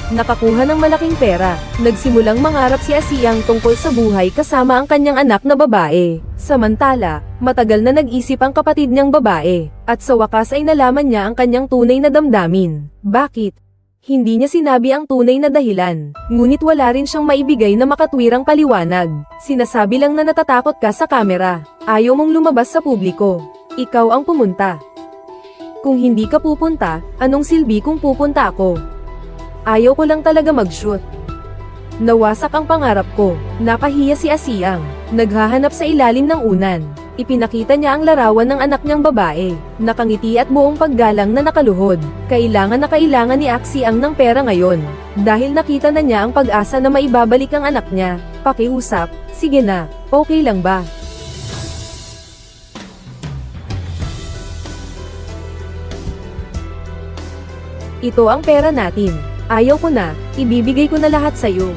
Nakakuha ng malaking pera, nagsimulang mangarap si Asiyang tungkol sa buhay kasama ang kanyang anak na babae. Samantala, matagal na nag-isip ang kapatid niyang babae, at sa wakas ay nalaman niya ang kanyang tunay na damdamin. Bakit? Hindi niya sinabi ang tunay na dahilan, ngunit wala rin siyang maibigay na makatwirang paliwanag. Sinasabi lang na natatakot ka sa kamera, ayaw mong lumabas sa publiko. Ikaw ang pumunta. Kung hindi ka pupunta, anong silbi kung pupunta ako? Ayaw ko lang talaga mag-shoot. Nawasak ang pangarap ko, napahiya si Asiyang. Naghahanap sa ilalim ng unan. Ipinakita niya ang larawan ng anak niyang babae. Nakangiti at buong paggalang na nakaluhod. Kailangan ni Axie ang ng pera ngayon. Dahil nakita na niya ang pag-asa na maibabalik ang anak niya. Pakiusap, sige na, okay lang ba? Ito ang pera natin. Ayaw ko na, ibibigay ko na lahat sa'yo.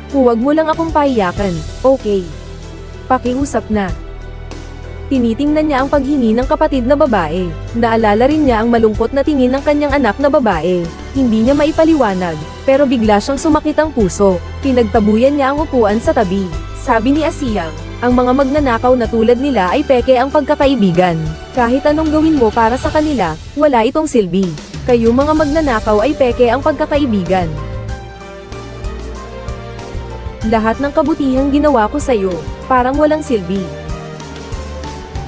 Huwag mo lang akong pahiyakan, okay? Pakiusap na. Tinitingnan niya ang paghingi ng kapatid na babae. Naalala rin niya ang malungkot na tingin ng kanyang anak na babae. Hindi niya maipaliwanag, pero bigla siyang sumakit ang puso. Pinagtabuyan niya ang upuan sa tabi. Sabi ni Asiyang, ang mga magnanakaw na tulad nila ay peke ang pagkakaibigan. Kahit anong gawin mo para sa kanila, wala itong silbi. Kayo mga magnanakaw ay peke ang pagkakaibigan. Lahat ng kabutihang ginawa ko sa'yo, parang walang silbi.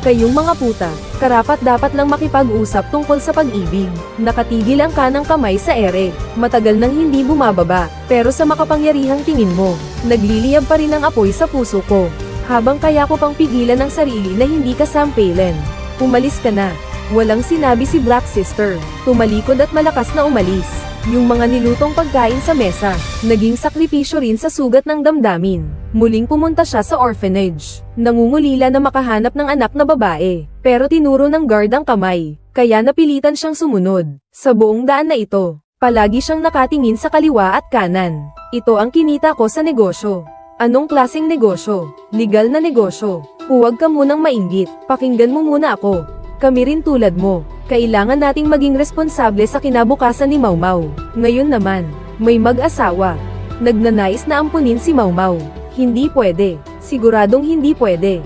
Kayong mga puta, karapat dapat lang makipag-usap tungkol sa pag-ibig. Nakatigil ang kanang kamay sa ere, matagal nang hindi bumababa, pero sa makapangyarihang tingin mo, nagliliyab pa rin ang apoy sa puso ko. Habang kaya ko pang pigilan ang sarili na hindi ka sampailan. Umalis ka na. Walang sinabi si Black Sister. Tumalikod at malakas na umalis. Yung mga nilutong pagkain sa mesa, naging sakripisyo rin sa sugat ng damdamin. Muling pumunta siya sa orphanage. Nangungulila na makahanap ng anak na babae, pero tinuro ng guard ang kamay, kaya napilitan siyang sumunod. Sa buong daan na ito, palagi siyang nakatingin sa kaliwa at kanan. Ito ang kinita ko sa negosyo. Anong klaseng negosyo? Legal na negosyo. Huwag ka munang mainggit, pakinggan mo muna ako. Kami rin tulad mo. Kailangan nating maging responsable sa kinabukasan ni Mau Mau. Ngayon naman, may mag-asawa. Nagnanais na ampunin si Mau Mau. Hindi pwede. Siguradong hindi pwede.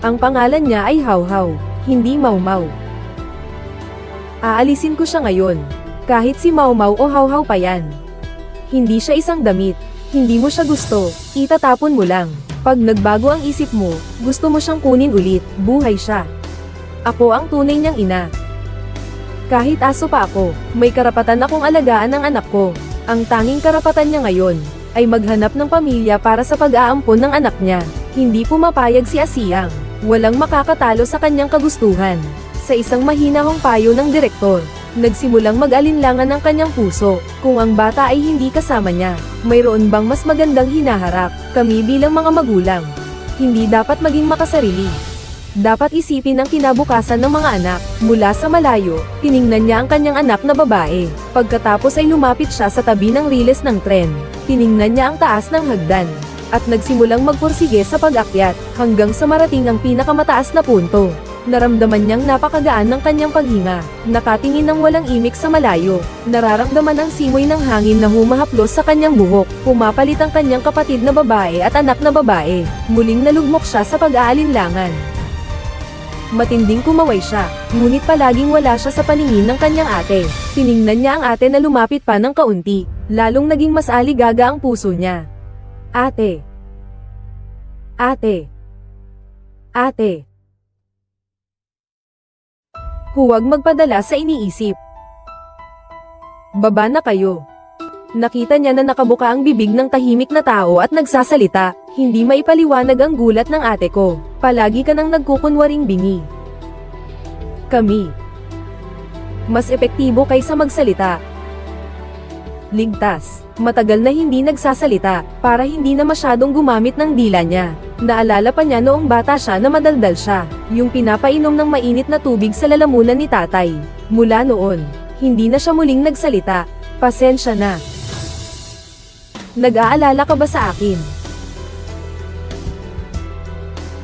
Ang pangalan niya ay Hau Hau, hindi Mau Mau. Aalisin ko siya ngayon. Kahit si Mau Mau o Hau Hau pa yan. Hindi siya isang damit. Hindi mo siya gusto, itatapon mo lang. Pag nagbago ang isip mo, gusto mo siyang kunin ulit, buhay siya. Ako ang tunay niyang ina. Kahit aso pa ako, may karapatan akong alagaan ang anak ko. Ang tanging karapatan niya ngayon, ay maghanap ng pamilya para sa pag-aampon ng anak niya. Hindi pumapayag si Asiyang. Walang makakatalo sa kanyang kagustuhan. Sa isang mahinahong payo ng direktor, nagsimulang mag-alinlangan ang kanyang puso. Kung ang bata ay hindi kasama niya, mayroon bang mas magandang hinaharap? Kami bilang mga magulang, hindi dapat maging makasarili. Dapat isipin ang kinabukasan ng mga anak. Mula sa malayo, tiningnan niya ang kanyang anak na babae. Pagkatapos ay lumapit siya sa tabi ng riles ng tren. Tiningnan niya ang taas ng hagdan, at nagsimulang magpursige sa pag-akyat, hanggang sa marating ang pinakamataas na punto. Naramdaman niyang napakagaan ng kanyang paghinga. Nakatingin ng walang imik sa malayo. Nararamdaman ang simoy ng hangin na humahaplos sa kanyang buhok. Pumapalit ang kanyang kapatid na babae at anak na babae. Muling nalugmok siya sa pag-aalinlangan. Matinding kumaway siya, ngunit palaging wala siya sa paningin ng kanyang ate. Tiningnan niya ang ate na lumapit pa ng kaunti. Lalong naging mas aligaga ang puso niya. Ate. Ate. Ate. Huwag magpadala sa iniisip. Baba na kayo. Nakita niya na nakabuka ang bibig ng tahimik na tao at nagsasalita. Hindi maipaliwanag ang gulat ng ate ko. Palagi ka nang nagkukunwaring bingi. Kami. Mas epektibo kaysa magsalita. Ligtas. Matagal na hindi nagsasalita, para hindi na masyadong gumamit ng dila niya. Naalala pa niya noong bata siya na madaldal siya, yung pinapainom ng mainit na tubig sa lalamunan ni tatay. Mula noon, hindi na siya muling nagsalita. Pasensya na. Nag-aalala ka ba sa akin?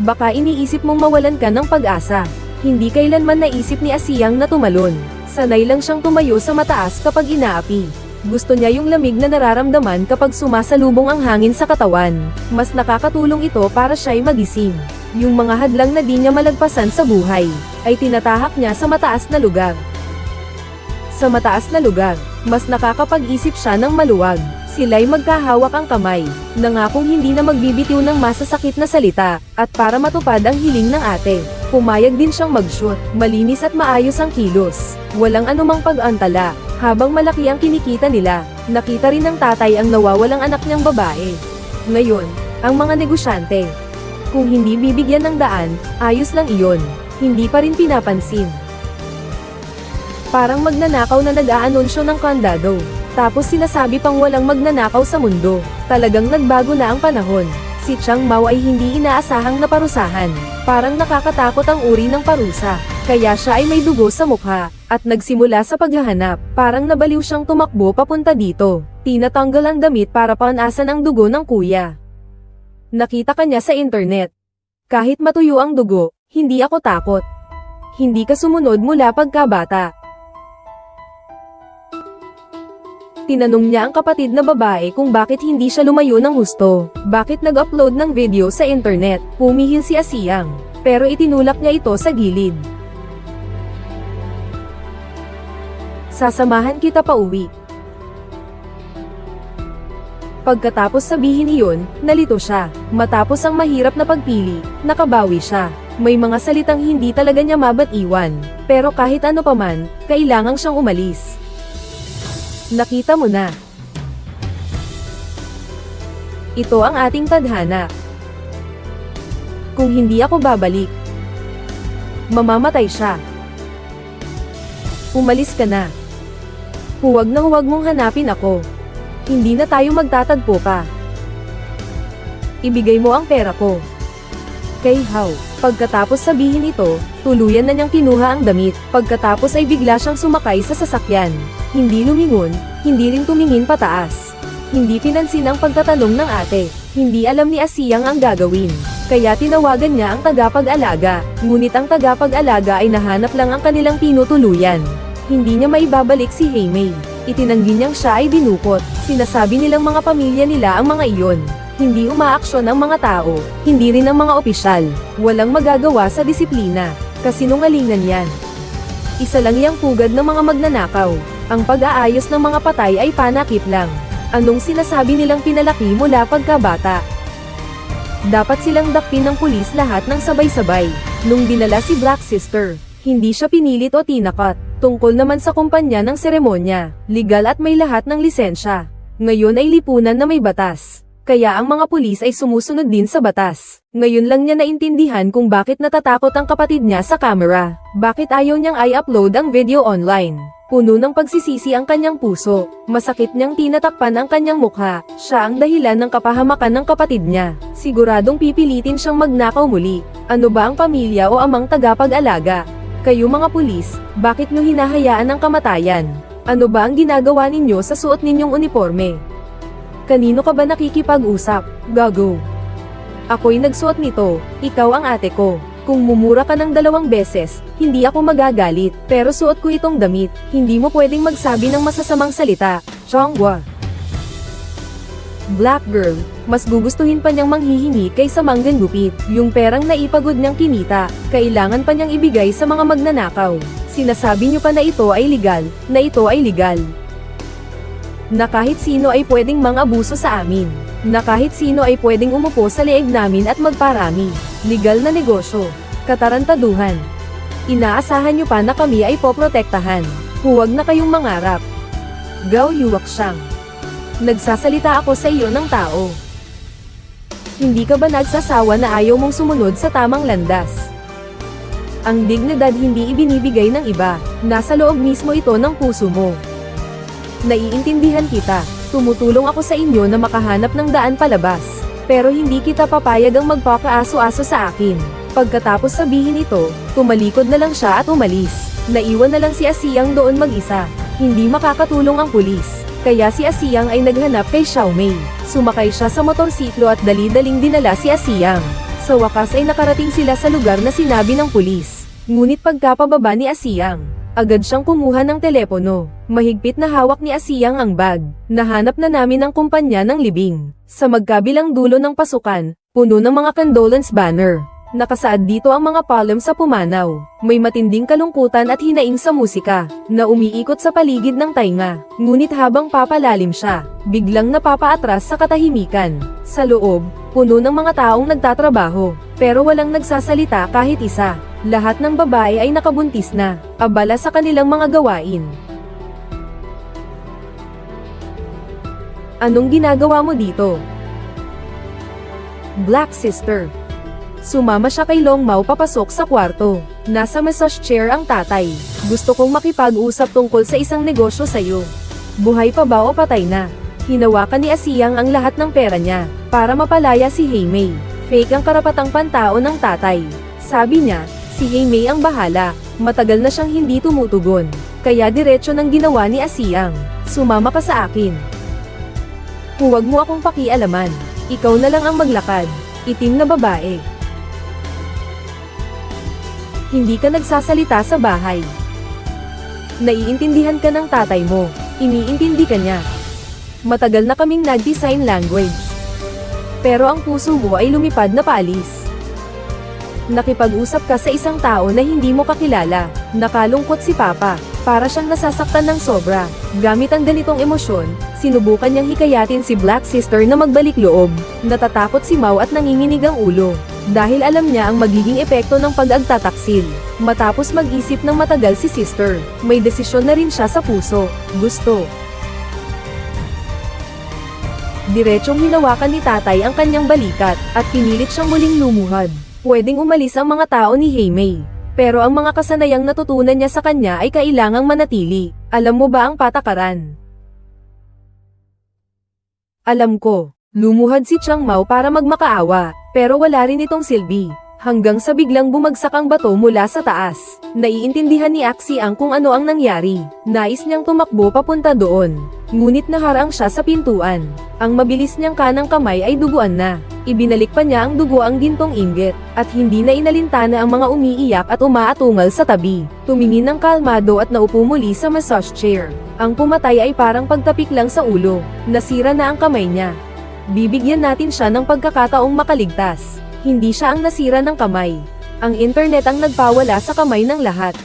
Baka iniisip mong mawalan ka ng pag-asa. Hindi kailanman naisip ni Asiyang na tumalon. Sanay lang siyang tumayo sa mataas kapag inaapi. Gusto niya yung lamig na nararamdaman kapag sumasalubong ang hangin sa katawan. Mas nakakatulong ito para siya'y magising. Yung mga hadlang na di niya malagpasan sa buhay, ay tinatahak niya sa mataas na lugar. Sa mataas na lugar, mas nakakapag-isip siya ng maluwag. Sila'y magkahawak ang kamay, nangakong hindi na magbibitiw ng masasakit na salita, at para matupad ang hiling ng ate, pumayag din siyang mag-shoot. Malinis at maayos ang kilos. Walang anumang pag-antala. Habang malaki ang kinikita nila, nakita rin ng tatay ang nawawalang anak niyang babae. Ngayon, Ang mga negosyante. Kung hindi bibigyan ng daan, ayos lang iyon. Hindi pa rin pinapansin. Parang magnanakaw na nag-aanunsyo ng kandado. Tapos sinasabi pang walang magnanakaw sa mundo. Talagang nagbago na ang panahon. Si Chang Mao ay hindi inaasahang naparusahan. Parang nakakatakot ang uri ng parusa. Kaya siya ay may dugo sa mukha, at nagsimula sa paghahanap. Parang nabaliw siyang tumakbo papunta dito. Tinatanggal ang damit para panasan ang dugo ng kuya. Nakita ka niya sa internet. Kahit matuyo ang dugo, hindi ako takot. Hindi ka sumunod mula pagkabata. Tinanong niya ang kapatid na babae kung bakit hindi siya lumayo ng husto. Bakit nag-upload ng video sa internet? Pumihil si Asiyang. Pero itinulak niya ito sa gilid. Sasamahan kita pa uwi. Pagkatapos sabihin iyon, nalito siya. Matapos ang mahirap na pagpili, nakabawi siya. May mga salitang hindi talaga niya mabatiwan. Pero kahit ano paman, kailangang siyang umalis. Nakita mo na. Ito ang ating tadhana. Kung hindi ako babalik, mamamatay siya. Umalis ka na. Huwag na huwag mong hanapin ako. Hindi na tayo magtatagpo pa. Ibigay mo ang pera ko. Kay Hao. Pagkatapos sabihin ito, tuluyan na niyang kinuha ang damit. Pagkatapos ay bigla siyang sumakay sa sasakyan. Hindi lumingon, hindi rin tumingin pataas. Hindi pinansin ang pagtatanong ng ate. Hindi alam ni Asiyang ang gagawin. Kaya tinawagan niya ang tagapag-alaga. Ngunit ang tagapag-alaga ay nahanap lang ang kanilang tinutuluyan. Hindi niya maibabalik si Haimei. Itinanggi niyang siya ay dinukot. Sinasabi nilang mga pamilya nila ang mga iyon. Hindi umaaksyon ang mga tao, hindi rin ang mga opisyal. Walang magagawa sa disiplina. Kasinungalingan yan. Isa lang yang pugad ng mga magnanakaw. Ang pag-aayos ng mga patay ay panakip lang. Anong sinasabi nilang pinalaki mula pagkabata? Dapat silang dakpin ng pulis lahat ng sabay-sabay. Nung dinala si Black Sister, hindi siya pinilit o tinakat. Tungkol naman sa kumpanya ng seremonya, legal at may lahat ng lisensya. Ngayon ay lipunan na may batas. Kaya ang mga pulis ay sumusunod din sa batas. Ngayon lang niya naintindihan kung bakit natatakot ang kapatid niya sa camera. Bakit ayaw niyang i-upload ang video online. Puno ng pagsisisi ang kanyang puso. Masakit niyang tinatakpan ang kanyang mukha. Siya ang dahilan ng kapahamakan ng kapatid niya. Siguradong pipilitin siyang magnakaw muli. Ano ba ang pamilya o amang tagapag-alaga? Kayo mga pulis, bakit niyo hinahayaan ang kamatayan? Ano ba ang ginagawa ninyo sa suot ninyong uniforme? Kanino ka ba nakikipag-usap? Gago. Ako'y nagsuot nito, ikaw ang ate ko. Kung mumura ka ng 2 beses, hindi ako magagalit. Pero suot ko itong damit, hindi mo pwedeng magsabi ng masasamang salita. Chonghua. Black girl, mas gugustuhin pa niyang manghihingi kaysa mangganggupit. Yung perang naipagod niyang kinita, kailangan pa niyang ibigay sa mga magnanakaw. Sinasabi niyo pa na ito ay legal, na ito ay legal. Na kahit sino ay pwedeng mang-abuso sa amin. Na kahit sino ay pwedeng umupo sa leeg namin at magparami. Legal na negosyo. Katarantaduhan. Inaasahan niyo pa na kami ay poprotektahan. Huwag na kayong mangarap. Gao Yuwak Siyang. Nagsasalita ako sa iyo ng tao. Hindi ka ba nagsasawa na ayaw mong sumunod sa tamang landas? Ang dignidad hindi ibinibigay ng iba, nasa loob mismo ito ng puso mo. Naiintindihan kita, tumutulong ako sa inyo na makahanap ng daan palabas. Pero hindi kita papayag ang magpapaaso-aso sa akin. Pagkatapos sabihin ito, tumalikod na lang siya at umalis. Naiwan na lang si Asiyang doon mag-isa. Hindi makakatulong ang pulis. Kaya si Asiyang ay naghanap kay Xiaomei. Sumakay siya sa motorsiklo at dali-daling dinala si Asiyang. Sa wakas ay nakarating sila sa lugar na sinabi ng pulis. Ngunit pagkapababa ni Asiyang, agad siyang kumuha ng telepono. Mahigpit na hawak ni Asiyang ang bag. Nahanap na namin ang kumpanya ng libing. Sa magkabilang dulo ng pasukan, puno ng mga condolence banner. Nakasaad dito ang mga palm sa pumanaw. May matinding kalungkutan at hinaing sa musika, na umiikot sa paligid ng tainga. Ngunit habang papalalim siya, biglang napapaatras sa katahimikan. Sa loob, puno ng mga taong nagtatrabaho, pero walang nagsasalita kahit isa. Lahat ng babae ay nakabuntis na, abala sa kanilang mga gawain. Anong ginagawa mo dito? Black Sister. Sumama siya kay Long Mao papasok sa kwarto. Nasa massage chair ang tatay. Gusto kong makipag-usap tungkol sa isang negosyo sa'yo. Buhay pa ba o patay na? Hinawakan ni Asiyang ang lahat ng pera niya, para mapalaya si Haimei. Fake ang karapatang pantao ng tatay. Sabi niya, si Haimei ang bahala. Matagal na siyang hindi tumutugon. Kaya diretso ng ginawa ni Asiyang. Sumama ka sa akin. Huwag mo akong pakialaman. Ikaw na lang ang maglakad. Itim na babae. Hindi ka nagsasalita sa bahay. Naiintindihan ka ng tatay mo. Iniintindi ka niya. Matagal na kaming nag-design language. Pero ang puso mo ay lumipad na paalis. Nakipag-usap ka sa isang tao na hindi mo kakilala. Nakalungkot si Papa. Para siyang nasasaktan ng sobra. Gamit ang ganitong emosyon, sinubukan niyang hikayatin si Black Sister na magbalik loob. Natatakot si Mao at nanginginig ang ulo. Dahil alam niya ang magiging epekto ng pag-agtataksil. Matapos mag-isip ng matagal si Sister, may desisyon na rin siya sa puso. Gusto. Diretsong hinawakan ni tatay ang kanyang balikat, at pinilit siyang muling lumuhad. Pwedeng umalis ang mga tao ni Haimei. Pero ang mga kasanayang natutunan niya sa kanya ay kailangang manatili. Alam mo ba ang patakaran? Alam ko. Lumuhad si Chang Mao para magmakaawa, pero wala rin itong silbi. Hanggang sa biglang bumagsak ang bato mula sa taas. Naiintindihan ni Axiang kung ano ang nangyari. Nais niyang tumakbo papunta doon. Ngunit naharang siya sa pintuan. Ang mabilis niyang kanang kamay ay duguan na. Ibinalik pa niya ang dugo ang gintong inggit, at hindi na inalintana ang mga umiiyak at umaatungal sa tabi. Tumingin ng kalmado at naupo muli sa massage chair. Ang pumatay ay parang pagtapik lang sa ulo. Nasira na ang kamay niya. Bibigyan natin siya ng pagkakataong makaligtas. Hindi siya ang nasira ng kamay. Ang internet ang nagpawala sa kamay ng lahat.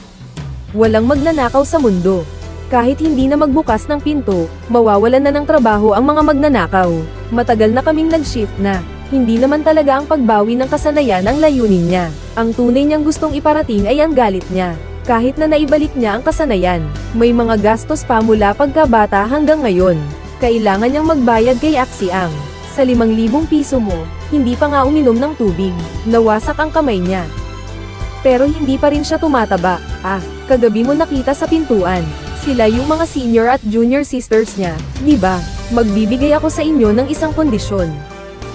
Walang magnanakaw sa mundo. Kahit hindi na magbukas ng pinto, mawawalan na ng trabaho ang mga magnanakaw. Matagal na kaming nag-shift na. Hindi naman talaga ang pagbawi ng kasanayan ang layunin niya. Ang tunay niyang gustong iparating ay ang galit niya. Kahit na naibalik niya ang kasanayan, may mga gastos pa mula pagkabata hanggang ngayon. Kailangan niyang magbayad kay Axiang. Sa 5,000 piso mo, hindi pa nga uminom ng tubig. Nawasak ang kamay niya. Pero hindi pa rin siya tumataba. Kagabi mo nakita sa pintuan. Sila yung mga senior at junior sisters niya, di ba? Magbibigay ako sa inyo ng isang kondisyon.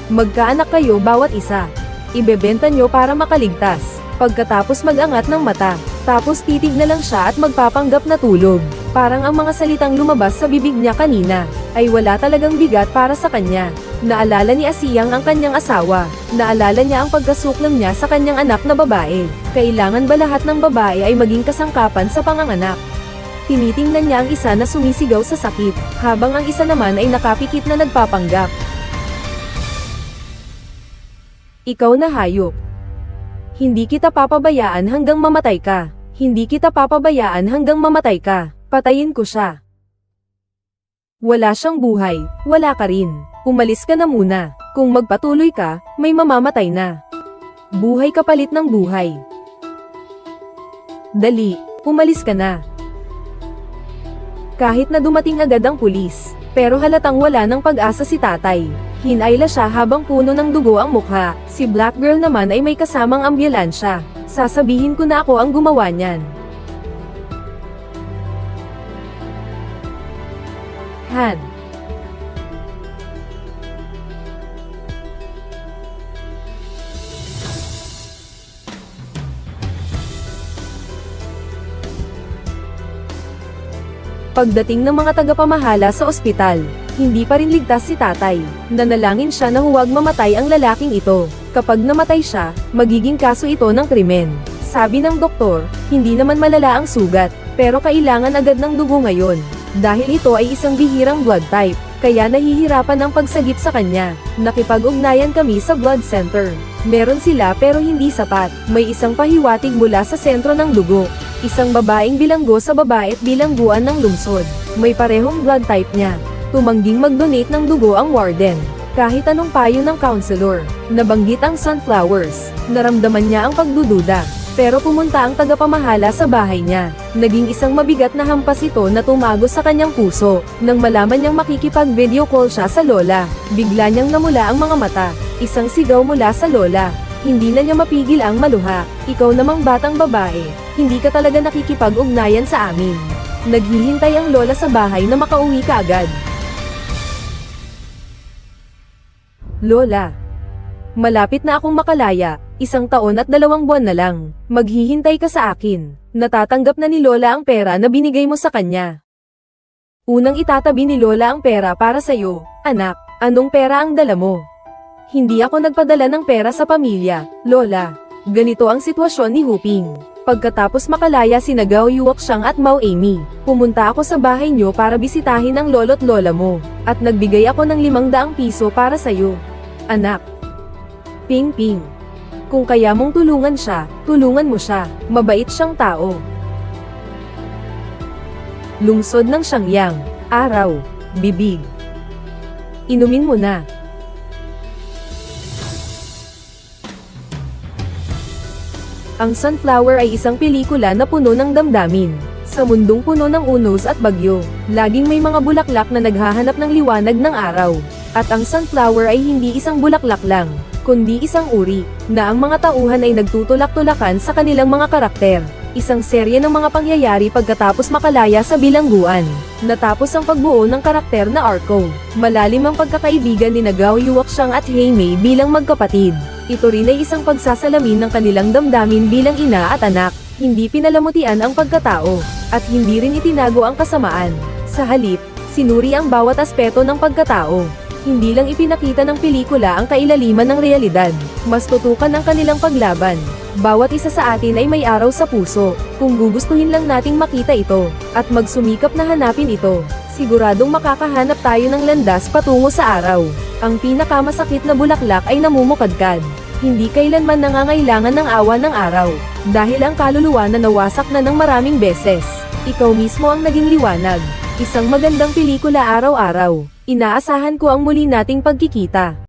Magkaanak kayo bawat isa. Ibebenta nyo para makaligtas. Pagkatapos mag-angat ng mata, tapos titig na lang siya at magpapanggap na tulog. Parang ang mga salitang lumabas sa bibig niya kanina, ay wala talagang bigat para sa kanya. Naalala ni Asiyang ang kanyang asawa. Naalala niya ang pagkasuklam niya sa kanyang anak na babae. Kailangan ba lahat ng babae ay maging kasangkapan sa panganganak? Tinitingnan niya ang isa na sumisigaw sa sakit, habang ang isa naman ay nakapikit na nagpapanggap. Ikaw na hayop. Hindi kita papabayaan hanggang mamatay ka. Hindi kita papabayaan hanggang mamatay ka. Patayin ko siya. Wala siyang buhay, wala ka rin. Umalis ka na muna. Kung magpatuloy ka, may mamamatay na. Buhay kapalit ng buhay. Dali, umalis ka na. Kahit na dumating agad ang pulis, pero halatang wala ng pag-asa si tatay. Hinayla siya habang puno ng dugo ang mukha. Si Black Girl naman ay may kasamang ambulansya. Sasabihin ko na ako ang gumawa niyan. Han. Pagdating ng mga tagapamahala sa ospital, hindi pa rin ligtas si tatay. Nanalangin siya na huwag mamatay ang lalaking ito. Kapag namatay siya, magiging kaso ito ng krimen. Sabi ng doktor, hindi naman malala ang sugat, pero kailangan agad ng dugo ngayon. Dahil ito ay isang bihirang blood type, kaya nahihirapan ang pagsagip sa kanya. Nakipag-ugnayan kami sa blood center. Meron sila pero hindi sapat. May isang pahiwatig mula sa sentro ng dugo. Isang babaeng bilanggo sa babae at bilangguan ng lungsod. May parehong blood type niya. Tumangging mag-donate ng dugo ang warden. Kahit anong payo ng counselor, nabanggit ang sunflowers. Naramdaman niya ang pagdududa. Pero pumunta ang tagapamahala sa bahay niya. Naging isang mabigat na hampas ito na tumagos sa kanyang puso. Nang malaman niyang makikipag-video call siya sa lola, bigla niyang namula ang mga mata. Isang sigaw mula sa lola. Hindi na niya mapigil ang maluha. Ikaw namang batang babae, hindi ka talaga nakikipag-ugnayan sa amin. Naghihintay ang lola sa bahay na makauwi ka agad. Lola. Malapit na akong makalaya, 1 taon at 2 buwan na lang. Maghihintay ka sa akin. Natatanggap na ni Lola ang pera na binigay mo sa kanya. Unang itatabi ni Lola ang pera para sa'yo. Anak, anong pera ang dala mo? Hindi ako nagpadala ng pera sa pamilya, Lola. Ganito ang sitwasyon ni Huping. Pagkatapos makalaya sina Gao Yuoxiang at Mao Amy, pumunta ako sa bahay niyo para bisitahin ang lolo't lola mo, at nagbigay ako ng 500 piso para sa'yo. Anak. Ping Ping. Kung kaya mong tulungan siya, tulungan mo siya. Mabait siyang tao. Lungsod ng Xiangyang. Araw. Bibig. Inumin mo na. Ang Sunflower ay isang pelikula na puno ng damdamin. Sa mundong puno ng unos at bagyo, laging may mga bulaklak na naghahanap ng liwanag ng araw. At ang sunflower ay hindi isang bulaklak lang, kundi isang uri, na ang mga tauhan ay nagtutulak-tulakan sa kanilang mga karakter. Isang serye ng mga pangyayari pagkatapos makalaya sa bilangguan. Natapos ang pagbuo ng karakter na Arco. Malalim ang pagkakaibigan ni Gao Yuoxiang at Hei Mei bilang magkapatid. Ito rin ay isang pagsasalamin ng kanilang damdamin bilang ina at anak. Hindi pinalamutian ang pagkatao, at hindi rin itinago ang kasamaan. Sa halip, sinuri ang bawat aspeto ng pagkatao. Hindi lang ipinakita ng pelikula ang kailaliman ng realidad, mas tutukan ang kanilang paglaban. Bawat isa sa atin ay may araw sa puso, kung gugustuhin lang nating makita ito, at magsumikap na hanapin ito, siguradong makakahanap tayo ng landas patungo sa araw. Ang pinakamasakit na bulaklak ay namumukadkad. Hindi kailanman nangangailangan ng awa ng araw, dahil ang kaluluwa na nawasak na ng maraming beses. Ikaw mismo ang naging liwanag. Isang magandang pelikula araw-araw. Inaasahan ko ang muli nating pagkikita.